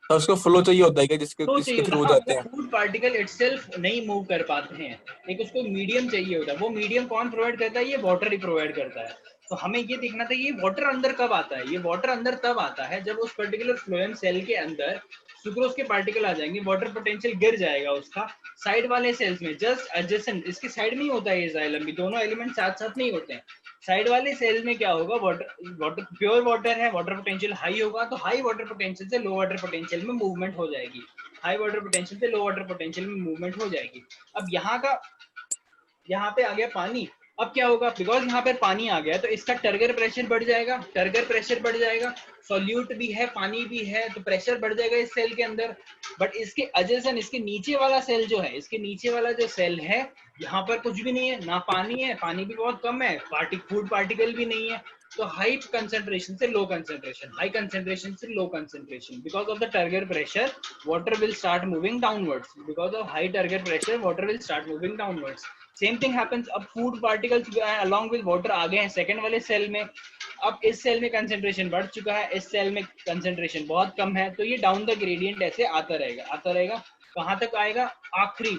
तो उसको फ्लो चाहिए होता है क्या जिसके तो जिसके चाहिए थ्रू हो होता, जाते मतलब हैं? फूड पार्टिकल इटसेल्फ नहीं मूव कर पाते हैं, एक उसको मीडियम चाहिए होता है। वो मीडियम कौन प्रोवाइड करता है? ये वाटर ही प्रोवाइड करता है। तो हमें ये देखना था ये वाटर अंदर कब आता है। ये वाटर अंदर तब आता है जब उस पर्टिकुलर फ्लोएम सेल के अंदर सुक्रोज के पार्टिकल आ जाएंगे, वाटर पोटेंशियल गिर जाएगा उसका साइड वाले सेल्स में, जस्ट एडजेसेंट, इसके साइड में ही होता है ये जाइलम भी, दोनों एलिमेंट साथ साथ नहीं होते हैं। साइड वाले सेल में क्या होगा, वाटर प्योर वाटर है, वाटर पोटेंशियल हाई होगा, तो हाई वाटर पोटेंशियल से लो वाटर पोटेंशियल में मूवमेंट हो जाएगी, हाई वाटर पोटेंशियल से लो वाटर पोटेंशियल में मूवमेंट हो जाएगी। अब यहाँ पे आ गया पानी। अब क्या होगा, बिकॉज यहाँ पे पानी आ गया तो इसका टर्गर प्रेशर बढ़ जाएगा, टर्गर प्रेशर बढ़ जाएगा, सॉल्यूट भी है पानी भी है, तो प्रेशर बढ़ जाएगा इस सेल के अंदर। बट इसके एडजेसेंट, इसके नीचे वाला सेल जो है, इसके नीचे वाला जो सेल है, यहाँ पर कुछ भी नहीं है, ना पानी है, पानी भी बहुत कम है, फूड पार्टिकल भी नहीं है। तो हाई कंसंट्रेशन से लो कंसंट्रेशन, हाई कंसंट्रेशन से low concentration, because of the turgor pressure water will start moving downwards, because of high turgor pressure water will start moving downwards. Same thing happens, अब food particles along with water आ गए हैं second वाले cell में। अब इस cell में concentration बढ़ चुका है, इस सेल में कंसंट्रेशन बहुत कम है, तो ये डाउन द ग्रेडियंट ऐसे आता रहेगा आता रहेगा। कहाँ तक आएगा? आखिरी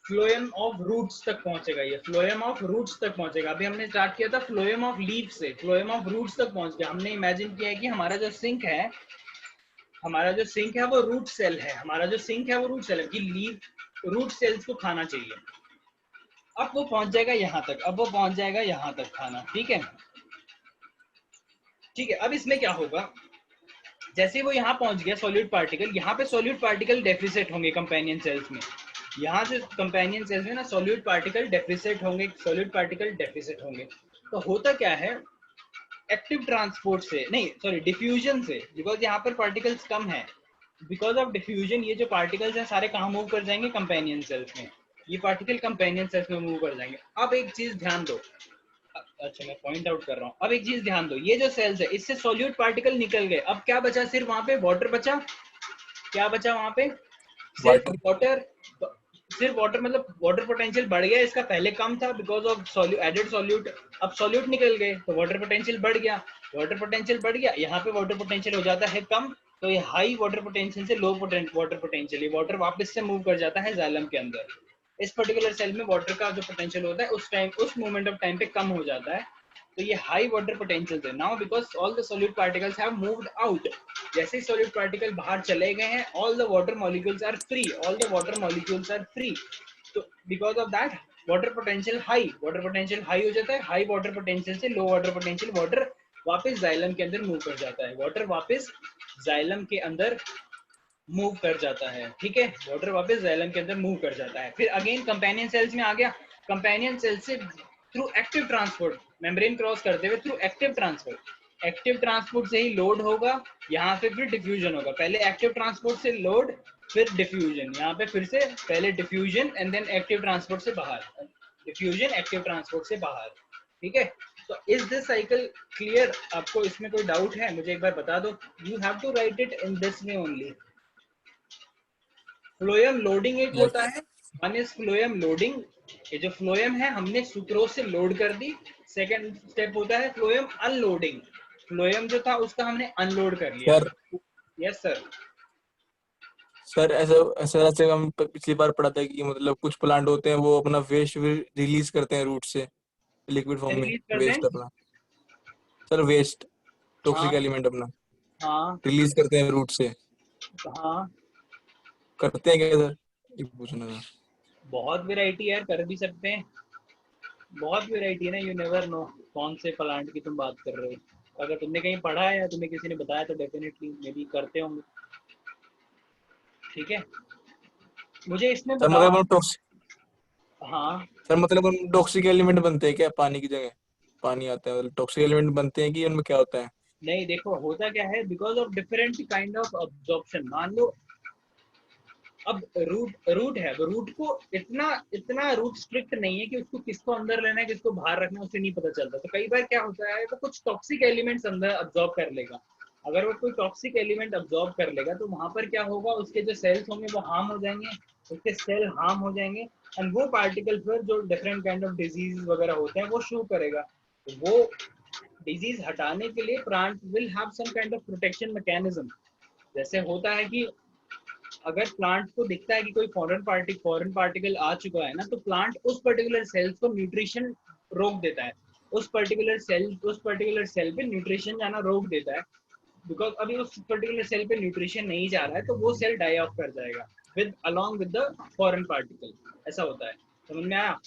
फ्लोएम ऑफ रूट्स तक पहुंचेगा, ये फ्लोएम ऑफ रूट्स तक पहुंचेगा। अभी हमने स्टार्ट किया था फ्लोएम ऑफ लीफ से, फ्लोएम ऑफ रूट्स तक पहुंच गया। हमने इमेजिन किया है कि हमारा जो सिंक है वो रूट सेल है, हमारा जो सिंक है वो रूट सेल है, कि लीफ रूट सेल्स को खाना चाहिए। अब वो पहुंच जाएगा यहाँ तक, अब वो पहुंच जाएगा यहाँ तक खाना, ठीक है ठीक है। अब इसमें क्या होगा, जैसे वो यहाँ पहुंच गया सॉलिड पार्टिकल, यहाँ पे सॉलिड पार्टिकल डेफिसिट होंगे कंपेनियन सेल्स में, यहाँ से कंपेनियन सेल्स में ना सॉलिड पार्टिकल डेफिसिट होंगे, सॉलिड पार्टिकल डेफिसिट होंगे। तो होता क्या है, एक्टिव ट्रांसपोर्ट से नहीं, सॉरी डिफ्यूजन से, बिकॉज यहाँ पर पार्टिकल्स कम है, बिकॉज ऑफ डिफ्यूजन ये जो पार्टिकल्स हैं सारे कहाँ मूव कर जाएंगे, कंपेनियन सेल्स में, ये पार्टिकल कंपेनियन सेल्स में मूव कर जाएंगे। अब एक चीज ध्यान दो, अच्छा मैं पॉइंट आउट कर रहा हूँ, अब एक चीज ध्यान दो, ये जो सेल्स है इससे सॉल्यूट पार्टिकल निकल गए, अब क्या बचा, सिर्फ वहां पे वाटर बचा, क्या बचा वहां पे, सिर्फ वाटर। सिर्फ वाटर, मतलब वाटर पोटेंशियल बढ़ गया, इसका पहले कम था बिकॉज ऑफ एडेड सॉल्यूट, अब सॉल्यूट निकल गए तो वाटर पोटेंशियल बढ़ गया, वाटर पोटेंशियल बढ़ गया, यहाँ पे वाटर पोटेंशियल हो जाता है कम, तो ये हाई वाटर पोटेंशियल से लो वाटर पोटेंशियल, ये वाटर वापस से मूव कर जाता है जाइलम के अंदर। इस पर्टिकुलर सेल में वाटर का जो पोटेंशियल होता है उस टाइम, उस मोमेंट ऑफ टाइम पे कम हो जाता है, तो ये हाई वाटर पोटेंशियल है। Now because all the solid particles have moved out, जैसे ही सॉलिड पार्टिकल बाहर चले गए हैं, all the water molecules are free, all the water molecules are free, तो because of that water potential high हो जाता है, हाई वाटर पोटेंशियल से लो वाटर पोटेंशियल, वाटर वापस जाइलम के अंदर मूव कर जाता है, वाटर वापस जाइलम के अंदर मूव कर जाता है, ठीक है, वाटर वापस जाइलम के अंदर मूव कर जाता है। फिर अगेन कंपेनियन सेल्स में आ गया, कंपेनियन सेल से through active transport, membrane cross करते हुए थ्रू एक्टिव ट्रांसपोर्ट से ही लोड होगा, यहाँ पे फिर डिफ्यूजन होगा, पहले एक्टिव ट्रांसपोर्ट से लोड फिर डिफ्यूजन, यहाँ पे फिर से पहले diffusion and then active transport से बाहर, डिफ्यूजन एक्टिव ट्रांसपोर्ट से बाहर, ठीक है। तो इज दिस साइकिल क्लियर? आपको इसमें कोई डाउट है मुझे एक बार बता दो, you have to write it in this way only. Phloem loading एक होता है, वन इज फ्लोएम लोडिंग, ये जो फ्लोएम है हमने सुक्रोज से लोड कर दी, सेकंड स्टेप होता है फ्लोएम अनलोडिंग, फ्लोएम जो था उसका हमने अनलोड कर लिया। Yes sir. सर ऐसा ऐसा जैसे हम पिछली बार पढ़ा था कि मतलब कुछ प्लांट होते हैं वो अपना वेस्ट रिलीज करते हैं रूट से लिक्विड फॉर्म में, रिलीज कर वेस्ट दें, अपना, सर वेस्ट टॉक्सिक हाँ एलिमेंट अपना हाँ रिलीज करते हैं रूट से, हाँ, करते हैं क्या सर, ये पूछना था। बहुत वेराइटी यार, कर भी सकते हैं, बहुत वेराइटी है ना, यू नेवर नो कौन से प्लांट की तुम बात कर रहे हो, अगर तुमने कहीं पढ़ा है या तुम्हें किसी ने बताया तो डेफिनेटली मे बी करते होंगे, ठीक है। मुझे इसमें सर बताओ, मतलब हम टॉक्सिक, हाँ सर मतलब हम टॉक्सिक एलिमेंट बनते हैं क्या पानी की जगह, पानी आता है मतलब टॉक्सिक एलिमेंट बनते हैं कि उनमें क्या होता है? नहीं, देखो होता क्या है, because of different kind of absorption, मान लो अब रूट है, तो रूट को इतना रूट स्ट्रिक्ट नहीं है कि उसको किसको अंदर लेना है किसको बाहर रखना है उससे नहीं पता चलता, तो कई बार क्या होता है वो कुछ टॉक्सिक एलिमेंट्स अंदर अब्जॉर्ब कर लेगा, अगर वो कोई टॉक्सिक एलिमेंट अब्जॉर्ब कर लेगा तो वहां पर क्या होगा, उसके जो सेल्स होंगे वो हार्म हो जाएंगे, उसके सेल हार्म हो जाएंगे, एंड वो पार्टिकल फिर जो डिफरेंट काइंड ऑफ डिजीज वगैरह होते हैं वो शो करेगा, तो वो डिजीज हटाने के लिए plant will have some kind of protection mechanism. जैसे होता है कि अगर प्लांट को दिखता है कि कोई फॉरेन पार्टिकल आ चुका है ना, तो प्लांट उस पर्टिकुलर सेल्स को न्यूट्रिशन रोक देता है, उस पर्टिकुलर सेल पे न्यूट्रिशन जाना रोक देता है, बिकॉज अभी उस पर्टिकुलर सेल पे न्यूट्रिशन नहीं जा रहा है, तो वो सेल डाई ऑफ कर जाएगा with along with the foreign particle. ऐसा होता है, समझ में आया?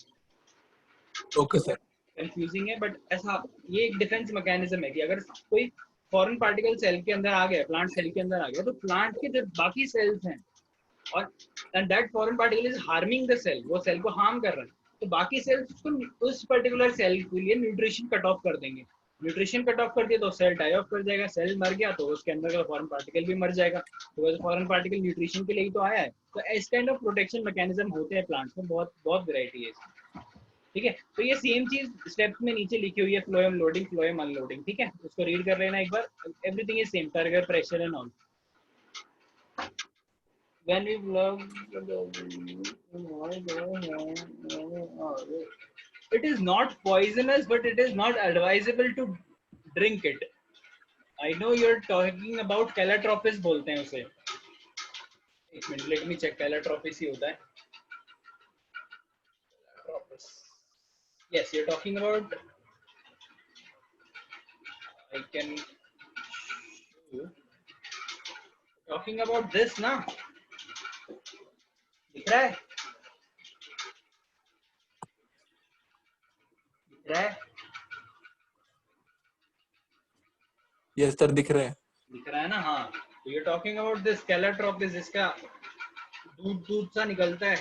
Okay sir. कंफ्यूजिंग है बट ऐसा, ये एक डिफेंस मैकेनिज्म है कि अगर कोई फॉरेन पार्टिकल सेल के अंदर आ गया, प्लांट सेल के अंदर आ गया, तो प्लांट के जो बाकी सेल्स हैं और and that foreign particle is harming the cell, वो सेल को हार्म कर रहा है, तो बाकी सेल्स उसको उस पर्टिकुलर सेल के लिए न्यूट्रिशन कट ऑफ कर देंगे। न्यूट्रिशन कट ऑफ कर दिया तो सेल डाई ऑफ कर जाएगा, सेल मर गया तो उसके अंदर का फॉरेन पार्टिकल भी मर जाएगा, तो फॉरेन पार्टिकल न्यूट्रिशन के लिए ही तो आया है। तो इस काइंड ऑफ प्रोटेक्शन मैकेनिज्म होते हैं प्लांट्स में, बहुत बहुत वैरायटी है इसमें, ठीक है। तो ये सेम चीज स्टेप्स में नीचे लिखी हुई है, फ्लोएम लोडिंग, फ्लोएम अनलोडिंग, ठीक है, उसको रीड कर लेना एक बार। Everything is same, turgor, pressure and all. When we love, it is not poisonous, but it is not advisable to drink it. I know you're talking about calotropis बोलते हैं उसे। एक minute, let me check, calotropis ही होता है। Calotropis. Yes, you're talking about, I can show you. Talking about this ना, दिख रहा है? दिख रहा है? यस सर, दिख रहे हैं। दिख रहा है ना? हाँ, तो you're talking about this calotropis, जिसका दूध सा निकलता है।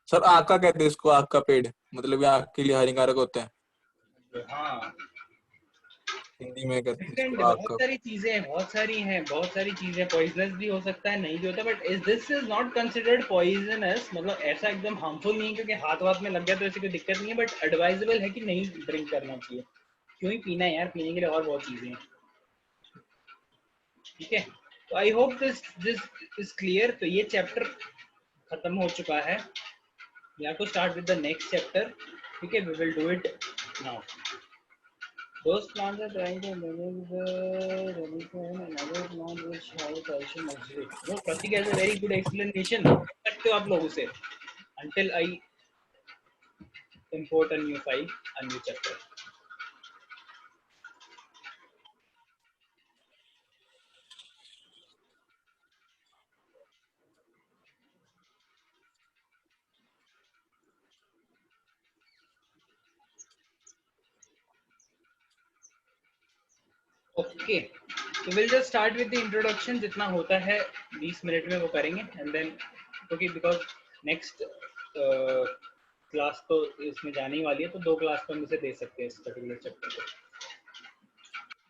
सर आग का कहते हैं इसको, आग का पेड़, मतलब ये आग के लिए हानिकारक होता है, हाँ, हिंदी में कहते हैं डिफरेंट इसको आग बहुत का। सारी चीजें हैं, बहुत सारी चीजें, पॉइजनस भी हो सकता है, नहीं भी होता, but this is not considered poisonous, मतलब ऐसा एकदम हार्मफुल नहीं, क्योंकि हाथ वाथ में लग गया तो ऐसी कोई दिक्कत नहीं है, बट एडवाइजेबल है कि नहीं ड्रिंक करना चाहिए। क्यों ही पीना है यार, पीने के लिए और बहुत चीजें हैं, ठीक है। तो I hope this is clear. तो ये चैप्टर खत्म हो चुका है, we have to start with the next chapter, ठीक है, we will do it now. Those plants are trying to manage the radiation and other plants which have calcium oxalate. No, Pratik has a very good explanation. सकते हो आप लोग उसे until I import a new file, a new chapter. Okay, तो will just start with the introduction, जितना होता है 20 minute में वो करेंगे, एंड देन क्योंकि बिकॉज नेक्स्ट क्लास तो इसमें जाने ही वाली है, तो 2 क्लास तो हम इसे दे सकते हैं इस पर्टिकुलर चैप्टर को,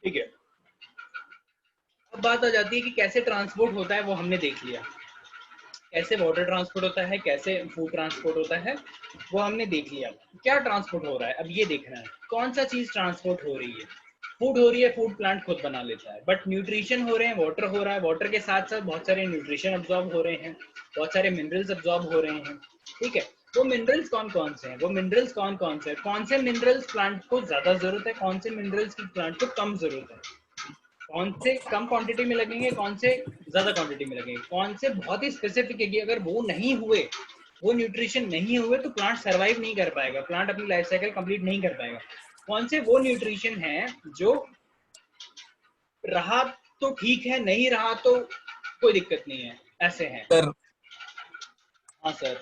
ठीक है। अब बात आ जाती है कि कैसे ट्रांसपोर्ट होता है, वो हमने देख लिया, कैसे वाटर ट्रांसपोर्ट होता है, कैसे फूड ट्रांसपोर्ट होता है, वो हमने देख लिया। क्या ट्रांसपोर्ट हो रहा है, अब ये देखना है कौन सा चीज ट्रांसपोर्ट हो रही है। फूड हो रही है, फूड प्लांट खुद बना लेता है, बट न्यूट्रिशन हो रहे हैं, वाटर हो रहा है, वाटर के साथ साथ बहुत सारे न्यूट्रिशन अब्सॉर्ब हो रहे हैं, बहुत सारे मिनरल्स अब्सॉर्ब हो रहे हैं, ठीक है। वो मिनरल्स कौन कौन से हैं, कौन से मिनरल्स प्लांट को ज्यादा जरूरत है, कौन से मिनरल्स की प्लांट को कम जरूरत है, कौन से कम क्वांटिटी में लगेंगे, कौन से ज्यादा क्वांटिटी में लगेंगे, कौन से बहुत ही स्पेसिफिक है कि अगर वो नहीं हुए, वो न्यूट्रिशन नहीं हुए, तो प्लांट सरवाइव नहीं कर पाएगा, प्लांट अपनी लाइफ साइकिल कंप्लीट नहीं कर पाएगा। कौन से वो न्यूट्रिशन है जो रहा तो ठीक है, नहीं रहा तो कोई दिक्कत नहीं है, ऐसे हैं। सर हाँ सर,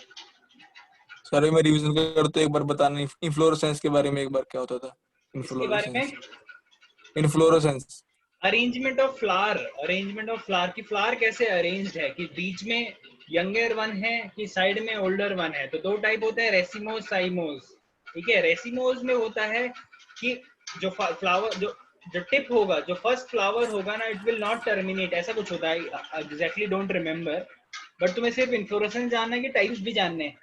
सर मैं रिवीजन कर तो एक बार बताना इन्फ्लोरेसेंस के बारे में, एक बार क्या होता था इसके बारे में इन्फ्लोरेसेंस। अरेंजमेंट ऑफ फ्लावर की फ्लावर कैसे अरेंज्ड है, कि बीच में यंगर वन है कि साइड में ओल्डर वन है। तो 2 टाइप होते हैं, रेसिमोज, साइमोज, ठीक है। रेसिमोज में होता है कि जो फ्लावर जो टिप होगा, जो फर्स्ट फ्लावर होगा ना, इट विल नॉट टर्मिनेट, ऐसा कुछ होता है, एग्जैक्टली डोंट रिमेम्बर, बट तुम्हें सिर्फ इन्फ्लोरेसेंस जानना है कि टाइप्स भी जानने हैं।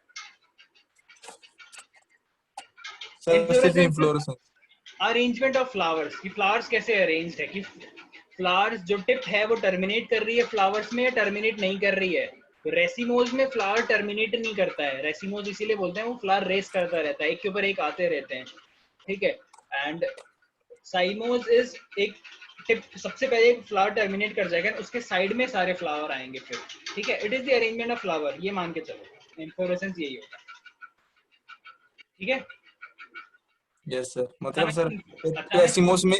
इन्फ्लोरेसेंस अरेंजमेंट ऑफ फ्लावर्स, कि फ्लावर्स कैसे अरेंज्ड है, कि फ्लावर्स जो टिप है वो टर्मिनेट कर रही है फ्लावर्स में या टर्मिनेट नहीं कर रही है, रेसिमोज में फ्लावर टर्मिनेट नहीं करता है, रेसिमोज इसीलिए बोलते हैं वो फ्लावर रेस करता रहता है, एक के ऊपर एक आते रहते हैं, ठीक है। एंड साइमोज इज एक टिप, सबसे पहले एक फ्लावर टर्मिनेट कर जाएगा, उसके साइड में सारे फ्लावर आएंगे फिर, ठीक है। It is the arrangement of flower, ये मान के चलो इन्फ्लोरेसेंस यही होगा, ठीक है। यस सर, मतलब सर अचानक रेसिमोस में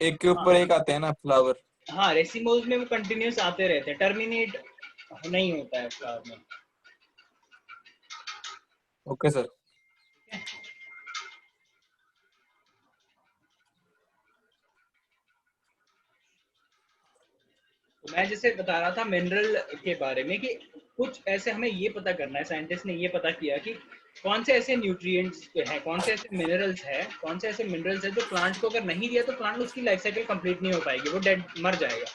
एक के ऊपर एक आते हैं ना फ्लावर। हाँ, रेसिमोज में वो कंटिन्यूस आते रहते हैं, टर्मिनेट नहीं होता है फ्लावर में। Okay sir. तो मैं जैसे बता रहा था मिनरल के बारे में कि कुछ ऐसे हमें ये पता करना है, साइंटिस्ट ने ये पता किया कि कौन से ऐसे न्यूट्रिएंट्स हैं, कौन से ऐसे मिनरल्स हैं, कौन से ऐसे मिनरल्स हैं जो प्लांट को अगर नहीं दिया तो प्लांट उसकी लाइफ साइकिल कंप्लीट नहीं हो पाएगी, वो डेड मर जाएगा।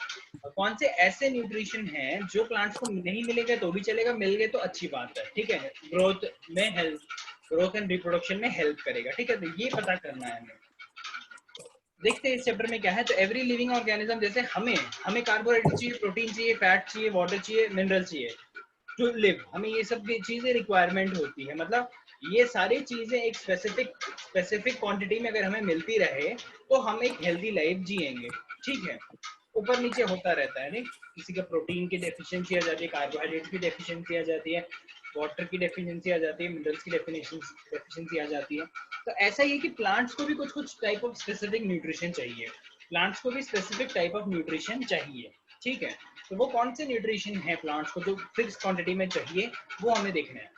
और कौन से ऐसे न्यूट्रिशन हैं जो प्लांट्स को नहीं मिलेंगे तो भी चलेगा, मिल गए तो अच्छी बात है, ठीक है, ग्रोथ में हेल्प, ग्रोथ एंड रिप्रोडक्शन में हेल्प करेगा, ठीक है। तो ये पता करना है हमें। देखते हैं इस चैप्टर में क्या है। तो एवरी लिविंग ऑर्गेनिज्म, जैसे हमें कार्बोहाइड्रेट चाहिए, प्रोटीन चाहिए, फैट चाहिए, वाटर चाहिए, मिनरल चाहिए टू लिव, हमें ये सब चीजें रिक्वायरमेंट होती है। मतलब ये सारी चीजें एक स्पेसिफिक क्वांटिटी में अगर हमें मिलती रहे तो हम एक हेल्दी लाइफ जिएंगे, ठीक है। ऊपर नीचे होता रहता है, नहीं, किसी का प्रोटीन की डेफिशिएंसी आ जाती है, कार्बोहाइड्रेट की डेफिशिएंसी आ जाती है, वाटर की डेफिशिएंसी आ जाती है, मिनरल्स की डेफिशिएंसी आ जाती है। तो ऐसा ही है कि प्लांट्स को भी कुछ टाइप ऑफ स्पेसिफिक न्यूट्रिशन चाहिए, प्लांट्स को भी स्पेसिफिक टाइप ऑफ न्यूट्रिशन चाहिए, ठीक है। तो वो कौन से न्यूट्रिशन है प्लांट्स को जो फिक्स क्वांटिटी में चाहिए, वो हमें देखना है।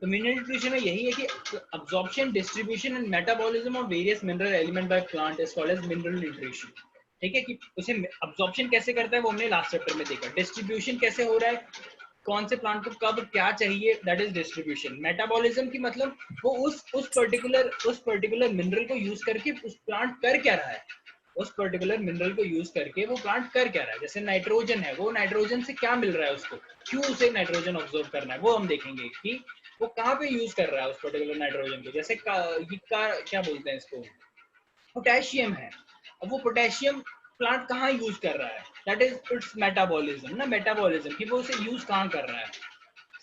तो मिनरल न्यूट्रिशन में यही है कि absorption, distribution and metabolism of various mineral element by plant is called as mineral nutrition, ठीक है। कि उसे अब्जॉर्प्शन कैसे करता है वो हमने लास्ट चैप्टर में देखा, डिस्ट्रीब्यूशन कैसे हो रहा है, कौन से प्लांट को कब क्या चाहिए, दैट इज डिस्ट्रीब्यूशन। मेटाबॉलिज्म की मतलब वो उस पर्टिकुलर मिनरल को यूज करके उस प्लांट कर क्या रहा है, उस पर्टिकुलर मिनरल को यूज करके वो प्लांट कर क्या रहा है। जैसे नाइट्रोजन है, वो नाइट्रोजन से क्या मिल रहा है उसको, क्यों उसे नाइट्रोजन ऑब्जॉर्व करना है, वो हम देखेंगे कि वो कहाँ पे यूज कर रहा है उस पर्टिकुलर नाइट्रोजन को। जैसे क्या बोलते हैं इसको, पोटेशियम है, अब वो पोटेशियम प्लांट कहाँ यूज कर रहा है, दैट इज इट्स मेटाबॉलिज्म ना, मेटाबॉलिज्म कि वो उसे यूज कहाँ कर रहा है।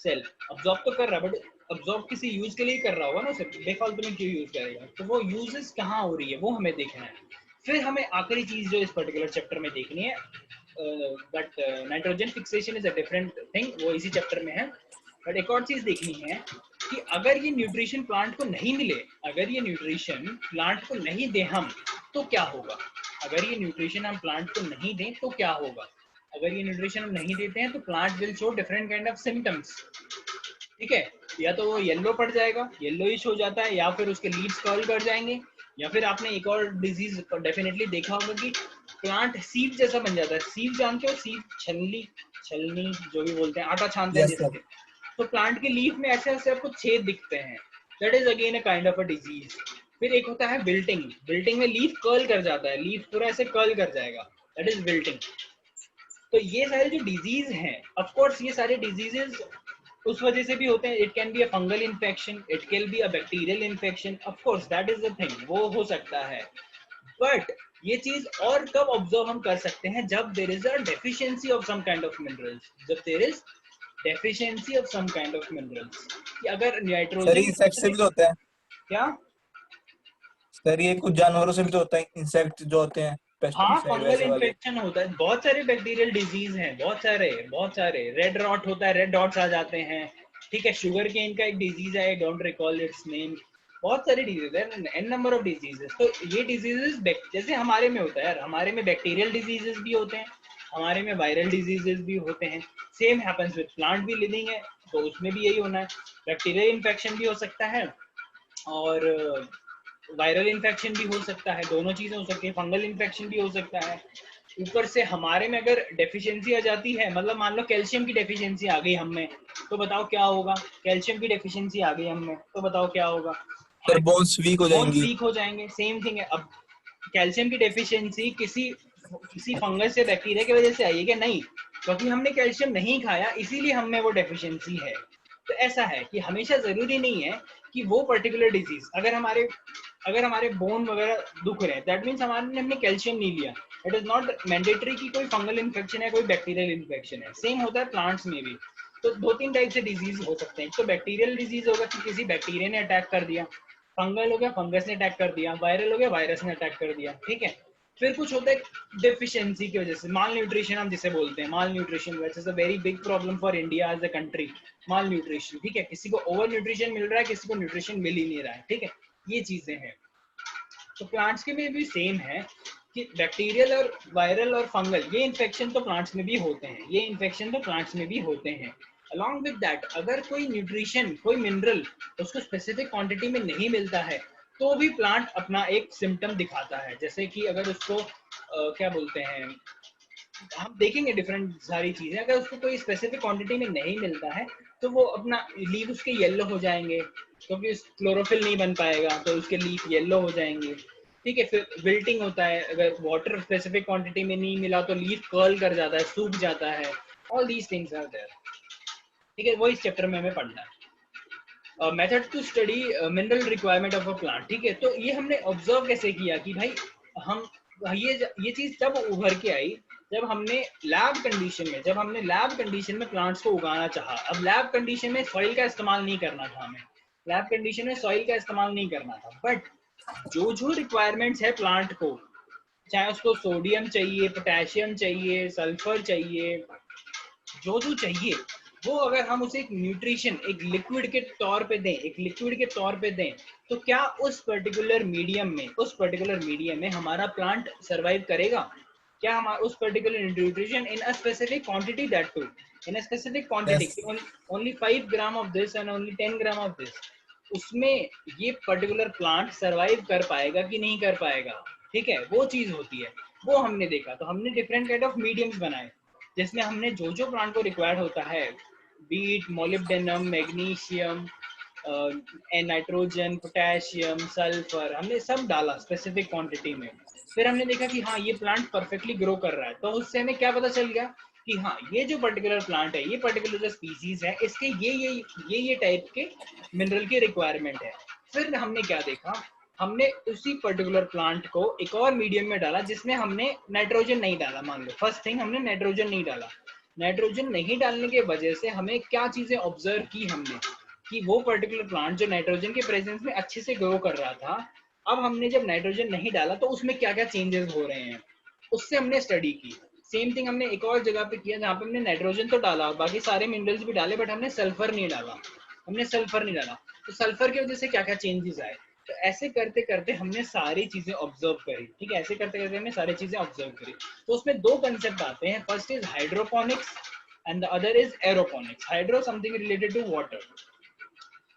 सेल अब्जॉर्ब तो कर रहा है, बट अब्जॉर्ब किसी यूज के लिए कर रहा होगा ना, उसे बेफालतू में क्यों यूज करेगा, तो वो यूजेस कहाँ हो रही है वो हमें देखना है। फिर हमें आखिरी चीज जो इस पर्टिकुलर चैप्टर में देखनी है, but nitrogen fixation is a different thing, वो इसी चैप्टर में है। बट एक और चीज देखनी है कि अगर ये न्यूट्रिशन प्लांट को नहीं मिले, अगर ये न्यूट्रिशन प्लांट को नहीं दे हम, तो क्या होगा। अगर ये न्यूट्रिशन हम प्लांट को नहीं दें तो क्या होगा, अगर ये न्यूट्रिशन हम नहीं देते हैं तो plant will show different kind of symptoms, ठीक है। या तो वो येलो पड़ जाएगा, येलोइश हो जाता है, या फिर उसके लीव्स कर्ल कर जाएंगे, या फिर आपने एक और डिजीज डेफिनेटली देखा होगा कि प्लांट सीप जैसा बन जाता है। सीप जानते हो, सीप, छलनी जो भी बोलते हैं, आटा छानते हैं जिससे, तो प्लांट के लीफ में ऐसे ऐसे आपको छेद दिखते हैं, that is again a kind of a disease. फिर एक होता है विल्टिंग, विल्टिंग में लीफ कर्ल कर जाता है, लीफ पूरा ऐसे कर्ल कर जाएगा, दैट इज विल्टिंग। तो ये सारे जो डिजीज हैं, ऑफ कोर्स ये सारे डिजीजेस उस वजह से भी होते हैं, it can be a fungal infection, it can be a bacterial infection, of course that is the thing, वो हो सकता है। बट ये चीज और कब ऑब्जर्व हम कर सकते हैं, जब there is a deficiency of some kind of minerals, जब there is deficiency of some kind of minerals, कि अगर सर नाइट्रोजन इंसेक्ट से भी तो होता है क्या, सर, ये कुछ जानवरों से भी तो होता है, इंसेक्ट जो होते हैं हाँ, पेस्टिसाइड फंगल वैसे वाले। इन्फेक्शन होता है, बहुत सारे बैक्टीरियल डिजीज हैं, बहुत सारे रेड रॉट होता है, रेड डॉट्स आ जाते हैं, ठीक है। शुगर केन का एक डिजीज है, I don't recall it's name, बहुत सारे डिजीज है, एन नंबर ऑफ डिजीजेस। तो ये डिजीजेस जैसे हमारे में होता है यार, हमारे में बैक्टीरियल डिजीजेस भी होते हैं, हमारे में वायरल डिजीजेस भी होते हैं, सेम हैपेंस विद प्लांट भी लिविंग है तो उसमें भी यही होना है, बैक्टीरियल इन्फेक्शन भी हो सकता है और वायरल इन्फेक्शन भी हो सकता है, दोनों चीजें हो सकती है, फंगल इन्फेक्शन भी हो सकता है। ऊपर से हमारे में अगर डेफिशिएंसी आ जाती है, मतलब मान लो कैल्शियम की डेफिशिएंसी आ गई हम में, तो बताओ क्या होगा, कैल्शियम की डेफिशिएंसी आ गई हम में तो बताओ क्या होगा, सर बोन्स वीक हो बोन्स जाएंगी। वीक हो जाएंगे, सेम थिंग है। अब कैल्शियम की डेफिशिएंसी किसी फंगस से, बैक्टीरिया की वजह से आई है क्या, नहीं, क्योंकि हमने कैल्शियम नहीं खाया इसीलिए हम में वो डेफिशिएंसी है। तो ऐसा है कि हमेशा जरूरी नहीं है कि वो पर्टिकुलर डिजीज, अगर हमारे बोन वगैरह दुख रहे हैं, दैट मीन्स हमने कैल्शियम नहीं लिया, इट इज नॉट मैंडेटरी कि कोई फंगल इन्फेक्शन है, कोई बैक्टीरियल इन्फेक्शन है। सेम होता है प्लांट्स में भी। तो 2-3 टाइप से डिजीज हो सकते हैं। तो बैक्टीरियल डिजीज होगा कि किसी बैक्टीरिया ने अटैक कर दिया, फंगल हो गया फंगस ने अटैक कर दिया, वायरल हो गया वायरस ने अटैक कर दिया, ठीक है। फिर कुछ होता है डेफिशिएंसी की वजह से, माल न्यूट्रिशन हम जिसे बोलते हैं, malnutrition which is a very big problem for India as a country. Malnutrition, ठीक है, किसी को ओवर न्यूट्रिशन मिल रहा है, किसी को न्यूट्रिशन मिल ही नहीं रहा है, ठीक है, ये चीजें हैं। तो प्लांट्स के में भी सेम है कि बैक्टीरियल और वायरल और फंगल ये इन्फेक्शन तो प्लांट्स में भी होते हैं, ये इन्फेक्शन तो प्लांट्स में भी होते हैं। अलॉन्ग विद दैट अगर कोई न्यूट्रिशन, कोई मिनरल उसको स्पेसिफिक क्वांटिटी में नहीं मिलता है तो भी प्लांट अपना एक सिम्टम दिखाता है। जैसे कि अगर उसको क्या बोलते हैं, हम देखेंगे डिफरेंट सारी चीजें, अगर उसको कोई स्पेसिफिक क्वांटिटी में नहीं मिलता है तो वो अपना लीव उसके येलो हो जाएंगे, क्योंकि क्लोरोफिल नहीं बन पाएगा तो उसके लीफ येलो हो जाएंगे, ठीक है। फिर विल्टिंग होता है, अगर वाटर स्पेसिफिक क्वांटिटी में नहीं मिला तो लीफ कर्ल कर जाता है, सूख जाता है। All these things are there, ठीक है, वो इस चैप्टर में हमें पढ़ना है। Method to study mineral requirement of a plant, ठीक है। तो ये हमने ऑब्जर्व कैसे किया कि भाई हम ये चीज तब उभर के आई जब हमने लैब कंडीशन में प्लांट्स को उगाना चाहा। अब लैब कंडीशन में सॉइल का इस्तेमाल नहीं करना था हमें, लैब कंडीशन में सॉइल का इस्तेमाल नहीं करना था, बट जो रिक्वायरमेंट्स है प्लांट को, चाहे उसको सोडियम चाहिए, पोटेशियम चाहिए, सल्फर चाहिए, जो चाहिए वो अगर हम उसे एक न्यूट्रिशन, एक लिक्विड के तौर पे दें, तो क्या उस पर्टिकुलर मीडियम में हमारा प्लांट सरवाइव करेगा? क्या हम उस particular nutrition in a specific quantity, that too in a specific quantity, only 5 gram of this and only 10 gram of this, उसमें ये पर्टिकुलर प्लांट सरवाइव कर पाएगा कि नहीं कर पाएगा, ठीक है, वो चीज होती है। वो हमने देखा, तो हमने डिफरेंट काइंड ऑफ मीडियम्स बनाए जिसमें हमने जो प्लांट को रिक्वायर्ड होता है, बीट molybdenum, magnesium, nitrogen, potassium, sulphur, हमने सब डाला स्पेसिफिक क्वांटिटी में। फिर हमने देखा कि हाँ ये प्लांट परफेक्टली ग्रो कर रहा है, तो उससे हमें क्या पता चल गया कि हाँ ये जो पर्टिकुलर प्लांट है, ये पर्टिकुलर जो स्पीसीज है, इसके ये टाइप के मिनरल की रिक्वायरमेंट है। फिर हमने क्या देखा, हमने उसी पर्टिकुलर प्लांट को एक और मीडियम में डाला जिसमें हमने नाइट्रोजन नहीं डाला। मान लो फर्स्ट थिंग हमने नाइट्रोजन नहीं डाला। नाइट्रोजन नहीं डालने के वजह से हमें क्या चीजें ऑब्जर्व की हमने कि वो पर्टिकुलर प्लांट जो नाइट्रोजन के प्रेजेंस में अच्छे से ग्रो कर रहा था, अब हमने जब नाइट्रोजन नहीं डाला तो उसमें क्या क्या चेंजेस हो रहे हैं, उससे हमने स्टडी की। सेम थिंग हमने एक और जगह पे किया जहाँ पे हमने नाइट्रोजन तो डाला, बाकी सारे मिनरल्स भी डाले, बट हमने सल्फर नहीं डाला। तो सल्फर की वजह से क्या क्या चेंजेस आए। तो ऐसे करते करते हमने सारी चीजें ऑब्जर्व करी, ठीक है, ऐसे करते करते हमने सारी चीजें ऑब्जर्व करी। तो उसमें दो कंसेप्ट आते हैं, first is hydroponics and the other is aeroponics. Hydro something related to water.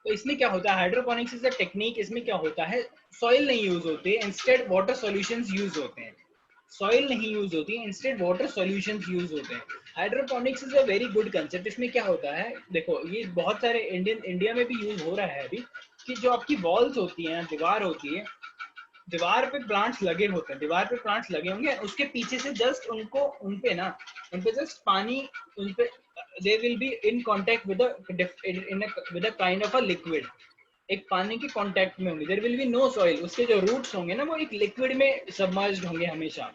तो इसमें क्या होता है, हाइड्रोपोनिक्स इज अ टेक्निक। इसमें क्या होता है, सॉइल नहीं यूज होती है, इंस्टेड वाटर सॉल्यूशंस यूज होते हैं। सॉइल नहीं यूज होती है, इंस्टेड वाटर सॉल्यूशंस यूज होते हैं। Hydroponics is a very good concept. इसमें क्या होता है, देखो ये बहुत सारे इंडिया में भी यूज हो रहा है अभी, कि जो आपकी वॉल्स होती हैं, दीवार होती है, दीवार पे प्लांट्स लगे होते हैं, दीवार पे प्लांट्स लगे होंगे, उसके पीछे से जस्ट उनपे जस्ट पानी, उनपे they will be in contact with a kind of a liquid, एक पानी के कांटेक्ट में होंगे। there will be no soil, उसके जो रूट्स होंगे ना वो एक लिक्विड में सबमर्ज्ड होंगे हमेशा,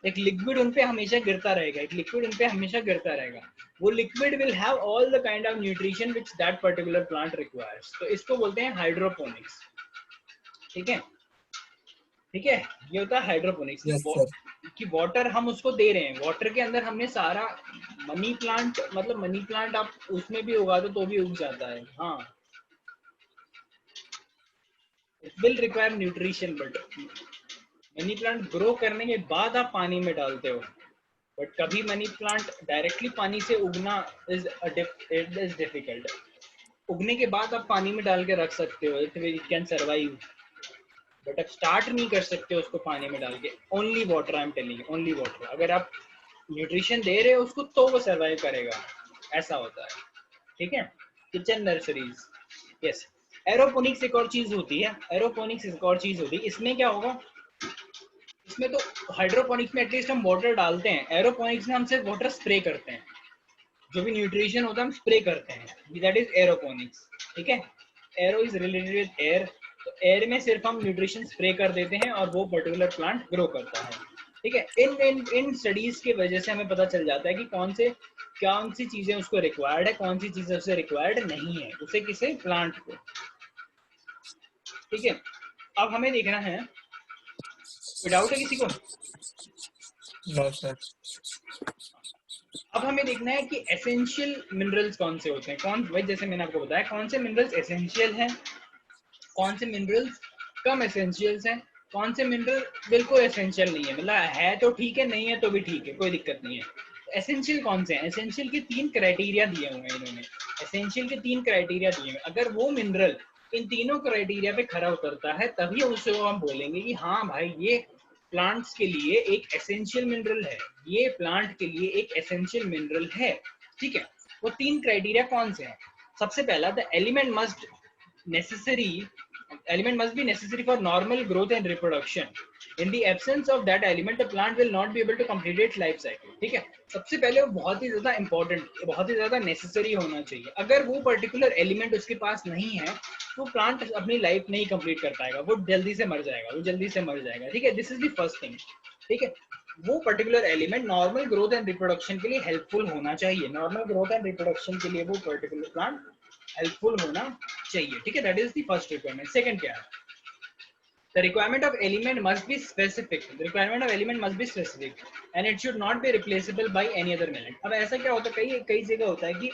एक लिक्विड उनपे हमेशा गिरता रहेगा, वो liquid will have all the kind of nutrition which that particular plant requires. तो इसको बोलते हैं हाइड्रोपोनिक्स, ठीक है, ये होता है हाइड्रोपोनिक्स। कि वाटर हम उसको दे रहे हैं, वाटर के अंदर हमने सारा मनी प्लांट आप उसमें भी उगा दो तो भी उग जाता है, हाँ, it will require nutrition, but money plant grow करने के बाद आप पानी में डालते हो, बट कभी मनी प्लांट डायरेक्टली पानी से उगना इज डिफिकल्ट। उगने के बाद आप पानी में डाल के रख सकते हो, इट कैन सर्वाइव, बट आप स्टार्ट नहीं कर सकते उसको पानी में डाल के। Only water, I am telling you, only water. अगर आप न्यूट्रिशन दे रहे हो उसको तो वो सर्वाइव करेगा, ऐसा होता है, ठीक है। Kitchen nurseries, yes. एरोपोनिक्स एक और चीज होती है, इसमें क्या होगा, इसमें तो हाइड्रोपोनिक्स में एटलीस्ट हम वाटर डालते हैं, एरोपोनिक्स में हम सिर्फ वाटर स्प्रे करते हैं, जो भी न्यूट्रिशन होता है हम स्प्रे करते हैं, दैट इज एरोपोनिक्स, ठीक है। Arrow is related with air, तो एयर में सिर्फ हम न्यूट्रिशन स्प्रे कर देते हैं और वो पर्टिकुलर प्लांट ग्रो करता है। ठीक है। इन स्टडीज की वजह से हमें पता चल जाता है कि कौन सी चीजें उसको रिक्वायर्ड है, कौन सी चीजें उसे रिक्वायर्ड नहीं है, उसे किसे, प्लांट को। ठीक है, अब हमें देखना है, कोई डाउट है किसी को? No sir. अब हमें देखना है कि एसेंशियल मिनरल्स कौन से होते हैं, कौन, भाई जैसे मैंने आपको बताया कौन से मिनरल्स एसेंशियल हैं, कौन से मिनरल्स कम एसेंशियल्स हैं, कौन से मिनरल बिल्कुल एसेंशियल नहीं है, मतलब है तो ठीक है, नहीं है तो भी ठीक है, कोई दिक्कत नहीं है। एसेंशियल कौन से हैं? एसेंशियल के 3 क्राइटेरिया दिए हुए हैं इन्होंने, एसेंशियल के 3 क्राइटेरिया दिए हुए हैं। अगर वो मिनरल इन तीनों क्राइटेरिया पे खरा उतरता है तभी उसे हम बोलेंगे कि हाँ भाई ये प्लांट्स के लिए एक एसेंशियल मिनरल है, ये प्लांट के लिए एक एसेंशियल मिनरल है। ठीक है, वो 3 क्राइटेरिया कौन से हैं? सबसे पहला, the element must be necessary for normal growth and reproduction. In the absence of that element, the plant will not be able to complete its life cycle. ठीक है, सबसे पहले वो बहुत ही ज्यादा इंपॉर्टेंट, बहुत ही ज्यादा नेसेसरी होना चाहिए। अगर वो पर्टिकुलर एलिमेंट उसके पास नहीं है तो प्लांट अपनी लाइफ नहीं कंप्लीट कर पाएगा, वो जल्दी से मर जाएगा, ठीक है। This is the first thing. ठीक है, वो particular element normal growth and reproduction के लिए हेल्पफुल होना चाहिए, नॉर्मल ग्रोथ एंड रिप्रोडक्शन के लिए वो पर्टिकुलर प्लांट हेल्पफुल होना चाहिए। ठीक है, that is the first requirement. Second क्या है? The requirement of element must be specific. The requirement of element must be specific, and it should not be replaceable by any other element. अब ऐसा क्या होता है, कई जगह होता है कि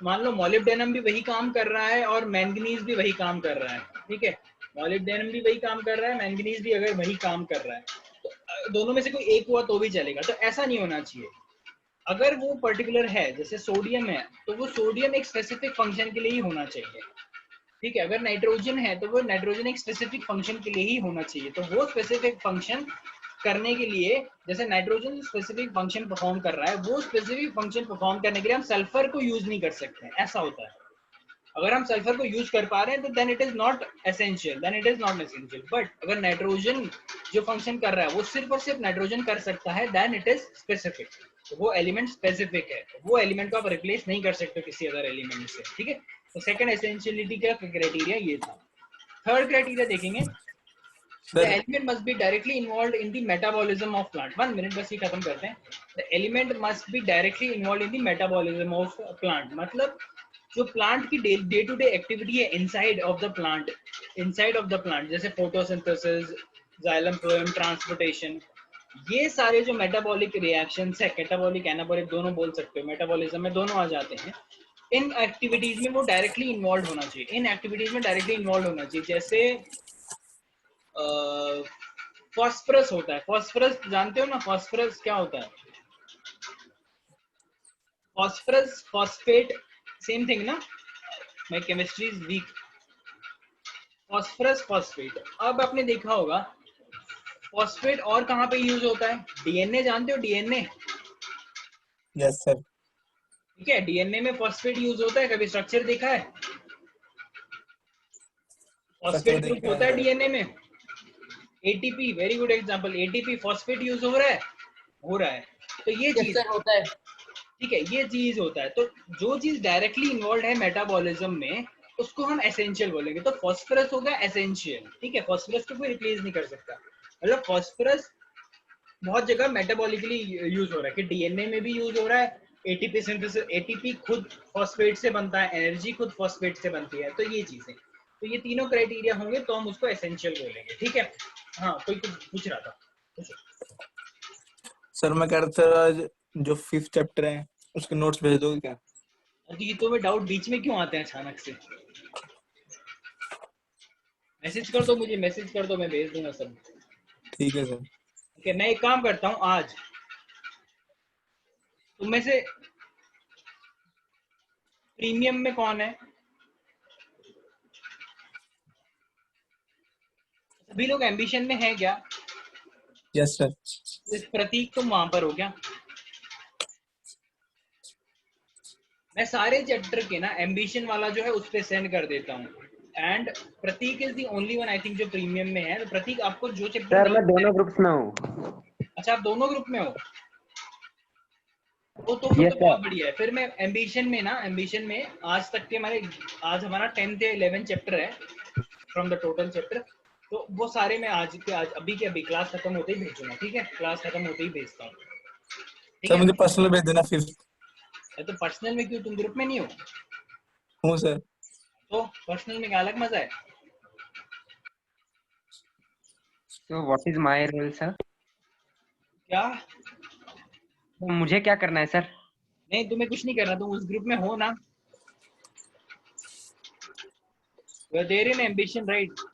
मान लो मोलिब्डेनम भी वही काम कर रहा है और मैंगनीज भी वही काम कर रहा है। ठीक है, मोलिब्डेनम भी वही काम कर रहा है, मैंगनीज भी अगर वही काम कर रहा है तो दोनों में से कोई एक हुआ तो भी चलेगा। तो ऐसा नहीं होना चाहिए। अगर वो पर्टिकुलर है, जैसे सोडियम है, तो वो सोडियम एक स्पेसिफिक फंक्शन के लिए ही होना चाहिए। ठीक है, अगर नाइट्रोजन है तो वो नाइट्रोजन एक स्पेसिफिक फंक्शन के लिए ही होना चाहिए। तो वो स्पेसिफिक फंक्शन करने के लिए, जैसे नाइट्रोजन स्पेसिफिक फंक्शन परफॉर्म कर रहा है, वो स्पेसिफिक फंक्शन परफॉर्म करने के लिए हम सल्फर को यूज नहीं कर सकते, ऐसा होता है। अगर हम सल्फर को यूज कर पा रहे हैं तो then it is not essential, but अगर नाइट्रोजन जो फंक्शन कर रहा है वो सिर्फ और सिर्फ नाइट्रोजन कर सकता है, देन इट इज स्पेसिफिक। तो वो एलिमेंट स्पेसिफिक है, वो एलिमेंट को आप रिप्लेस नहीं कर सकते किसी अदर एलिमेंट से। ठीक है, तो सेकंड एसेंशियलिटी का क्राइटेरिया ये था। थर्ड क्राइटेरिया देखेंगे, the element must be directly involved in the metabolism of plant. 1 minute, बस ये खत्म करते हैं। The element must be directly involved in the metabolism of plant, मतलब जो प्लांट की डे टू डे एक्टिविटी है इनसाइड ऑफ द प्लांट, जैसे फोटोसिंथेसिस, जाइलम फ्लोएम, ट्रांसपोर्टेशन, ये सारे जो मेटाबॉलिक रिएक्शंस है, कैटाबॉलिक एनाबॉलिक दोनों बोल सकते हो, मेटाबॉलिज्म में दोनों आ जाते हैं। इन एक्टिविटीज में वो डायरेक्टली इन्वॉल्व होना चाहिए, जैसे फास्फोरस होता है। फास्फोरस जानते हो ना, फास्फोरस क्या होता है? फास्फोरस, फॉस्फेट, सेम थिंग ना, my chemistry is weak. Phosphorus, phosphate, अब आपने देखा होगा फॉस्फेट और कहाँ पे यूज होता है? डीएनए, जानते हो डीएनए? Yes sir. ठीक है, डीएनए में फॉस्फेट यूज होता है, कभी स्ट्रक्चर देखा है? फॉस्फेट यूज होता है डीएनए में। ATP, very good example, ATP phosphate use हो रहा है। तो ये चीज होता है। ठीक है, ये चीज होता है। तो जो चीज डायरेक्टली इन्वॉल्व है मेटाबॉलिज्म में उसको हम एसेंशियल बोलेंगे। तो फास्फोरस होगा एसेंशियल। ठीक है, फास्फोरस को कोई रिप्लेस नहीं कर सकता। मतलब फास्फोरस बहुत जगह मेटाबॉलिकली यूज हो रहा है, कि डीएनए में भी यूज हो रहा है, एटीपी सिंथेसिस, एटीपी खुद फॉस्फेट से बनता है, एनर्जी खुद फॉस्फेट से बनती है। तो ये चीजें, तो ये तीनों क्राइटेरिया होंगे तो हम उसको एसेंशियल बोलेंगे। ठीक है, हाँ कोई कुछ पूछ रहा था? सर मैं कह रहा था जो 5th चैप्टर है उसके नोट्स भेज दोगे क्या? अभी तो में डाउट बीच में क्यों आते हैं अचानक से? मैसेज कर दो मुझे, मैसेज कर दो, मैं भेज दूंगा सब। ठीक है सर। ठीक है, मैं एक काम करता हूँ, आज तुम में से प्रीमियम में कौन है? सभी लोग एम्बिशन में हैं क्या? Yes sir. इस प्रतीक तुम वहां पर हो क्या? मैं सारे चैप्टर के ना एम्बिशन वाला जो है उस पे सेंड कर देता हूँ, and Pratik is the only one I think जो प्रीमियम में है। तो प्रतीक आपको जो चैप्टर, सर मैं दोनों ग्रुप्स में हूँ। अच्छा आप दोनों ग्रुप में हो, वो तो फिर तो बहुत बढ़िया है। फिर मैं एम्बिशन में आज तक के हमारे, आज हमारा 10th या 11th चैप्टर है फ्रॉम द टोटल चैप्टर। तो वो सारे मैं आज के आज अभी के अभी क्लास खत्म होते ही भेजूंगा, ठीक है? क्लास खत्म होते ही भेजता हूँ, ठीक सर है? मुझे पर्सनल भेज देना फिर। तो पर्सनल में क्यों, तुम ग्रुप में नहीं हो? हूँ सर। तो पर्सनल में क्या अलग मजा है? So what is my role, sir? क्या? तो मुझे क्या करना है सर? नहीं, तुम्हें कुछ नहीं करना, तुम उस ग्रुप में हो ना। You are there in ambition, right?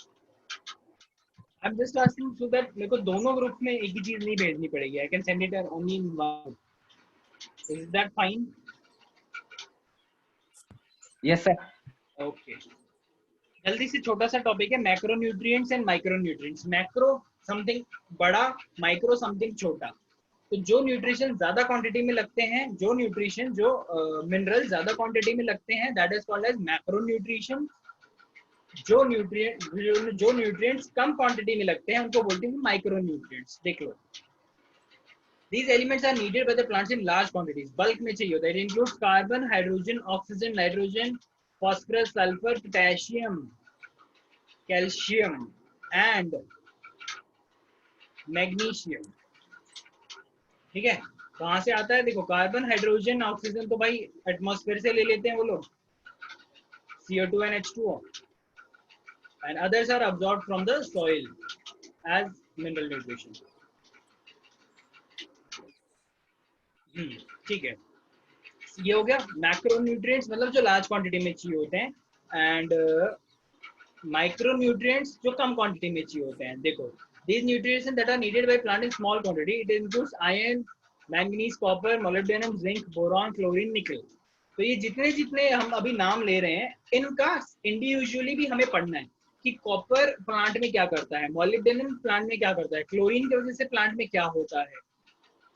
I'm just asking so that मेरे को दोनों ग्रुप में एक ही चीज नहीं भेजनी पड़ेगी. I can send it only in one. Is that fine? Yes sir. Okay. जल्दी से छोटा सा टॉपिक है, macro nutrients and micro nutrients. Macro something बड़ा, माइक्रो समथिंग छोटा. तो जो न्यूट्रिशन ज्यादा क्वांटिटी में लगते हैं, जो न्यूट्रिशन जो मिनरल ज्यादा क्वांटिटी में लगते हैं, that is called as macro nutrition. जो न्यूट्रिएंट्स कम क्वांटिटी में लगते हैं उनको बोलते हैं माइक्रो न्यूट्रिएंट्स. देख लो, these elements are needed by the plants in large quantities. bulk में चाहिए होता है. It includes carbon, hydrogen, oxygen, nitrogen, phosphorus, sulfur, potassium, calcium and magnesium. ठीक है? कहाँ से आता है? देखो, कार्बन, हाइड्रोजन, ऑक्सीजन तो भाई एटमॉस्फेयर से ले लेते हैं वो लोग, CO2 and H2O, and others are absorbed from the soil as mineral nutrition. ठीक है, ये हो गया मैक्रो न्यूट्रिएंट्स, मतलब जो लार्ज क्वांटिटी में चाहिए होते हैं, एंड माइक्रो न्यूट्रिएंट्स जो कम क्वांटिटी में चाहिए होते हैं. देखो, these nutrients that are needed by plant in small quantity, it includes iron, manganese, copper, molybdenum, zinc, boron, chlorine, nickel. तो ये जितने जितने हम अभी नाम ले रहे हैं, इनका इंडिविजुअली भी हमें पढ़ना है कि कॉपर प्लांट में क्या करता है, मोलिब्डेनम प्लांट में क्या करता है, क्लोरीन की वजह से प्लांट में क्या होता है,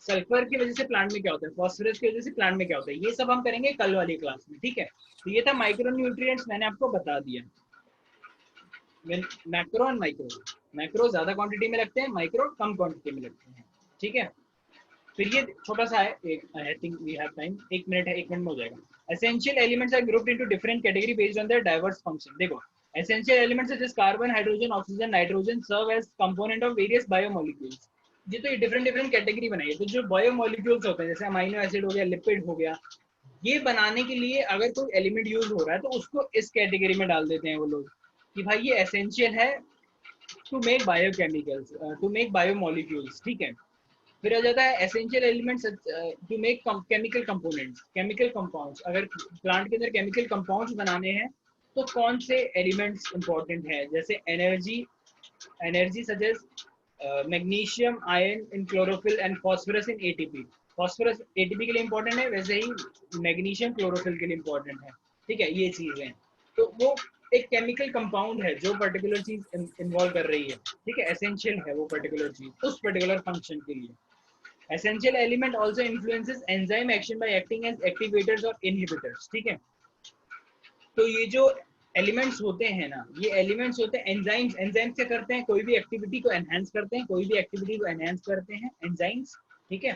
सल्फर की वजह से प्लांट में क्या होता है, फॉस्फोरस की वजह से प्लांट में क्या होता है. ये सब हम करेंगे कल वाली क्लास में, ठीक है? तो ये था माइक्रो न्यूट्रिएंट्स, मैंने आपको बता दिया. Macro and micro. मैक्रो ज्यादा क्वांटिटी में लगते हैं, माइक्रो कम क्वांटिटी में लगते हैं, ठीक है? फिर ये छोटा सा है, I think we have time, 1 minute है, 1 मिनट में हो जाएगा. Essential elements are grouped into different category based on their diverse function. देखो, essential elements such as carbon, hydrogen, oxygen, nitrogen serve as component of various biomolecules. ये तो ये different category बनाई है. तो जो बायोमोलिक्यूल्स होते हैं, जैसे अमाइनो एसिड हो गया, लिपिड हो गया, ये बनाने के लिए अगर कोई एलिमेंट यूज हो रहा है तो उसको इस कैटेगरी में डाल देते हैं वो लोग कि भाई ये एसेंशियल है to make biochemicals, to make biomolecules, ठीक है? फिर आ जाता है essential elements to make chemical components, chemical compounds. अगर प्लांट के अंदर केमिकल कंपाउंड्स बनाने हैं तो कौन से एलिमेंट्स इंपॉर्टेंट है, जैसे energy such as magnesium, iron in chlorophyll and phosphorus in ATP. Phosphorus ATP के लिए इंपॉर्टेंट है, वैसे ही मैग्नीशियम क्लोरोफिल के लिए इंपॉर्टेंट है, ठीक है? ये चीजें, तो वो एक केमिकल कंपाउंड है जो पर्टिकुलर चीज इन्वॉल्व कर रही है, ठीक है? एसेंशियल है वो पर्टिकुलर चीज उस पर्टिकुलर फंक्शन के लिए. Essential element also influences enzyme action by acting as activators or inhibitors, ठीक है? तो ये जो एलिमेंट्स होते हैं ना, ये एलिमेंट्स होते हैं एंजाइम्स. एंजाइम्स क्या करते हैं? कोई भी एक्टिविटी को एनहांस करते हैं, कोई भी एक्टिविटी को एनहांस करते हैं एंजाइम्स, ठीक है?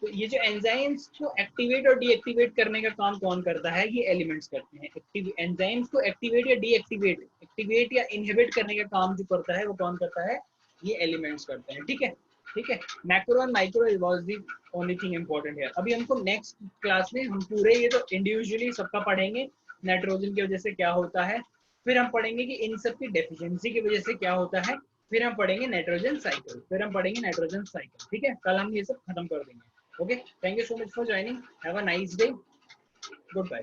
तो ये जो एंजाइम्स को एक्टिवेट और डीएक्टिवेट करने का काम कौन करता है? ये एलिमेंट्स करते हैं. एंजाइम्स को एक्टिवेट या डीएक्टिवेट, एक्टिवेट या इनहिबिट करने का काम जो करता है वो कौन करता है? ये एलिमेंट्स करते हैं, ठीक है? ठीक है, मैक्रो और micro was the only thing important है. अभी हमको नेक्स्ट क्लास में हम पूरे ये तो इंडिविजुअली सबका पढ़ेंगे, नाइट्रोजन की वजह से क्या होता है, फिर हम पढ़ेंगे कि इन सब की डेफिशिएंसी की वजह से क्या होता है, फिर हम पढ़ेंगे नाइट्रोजन साइकिल, ठीक है? कल हम ये सब खत्म कर देंगे. Okay, thank you so much for joining, have a nice day, good bye.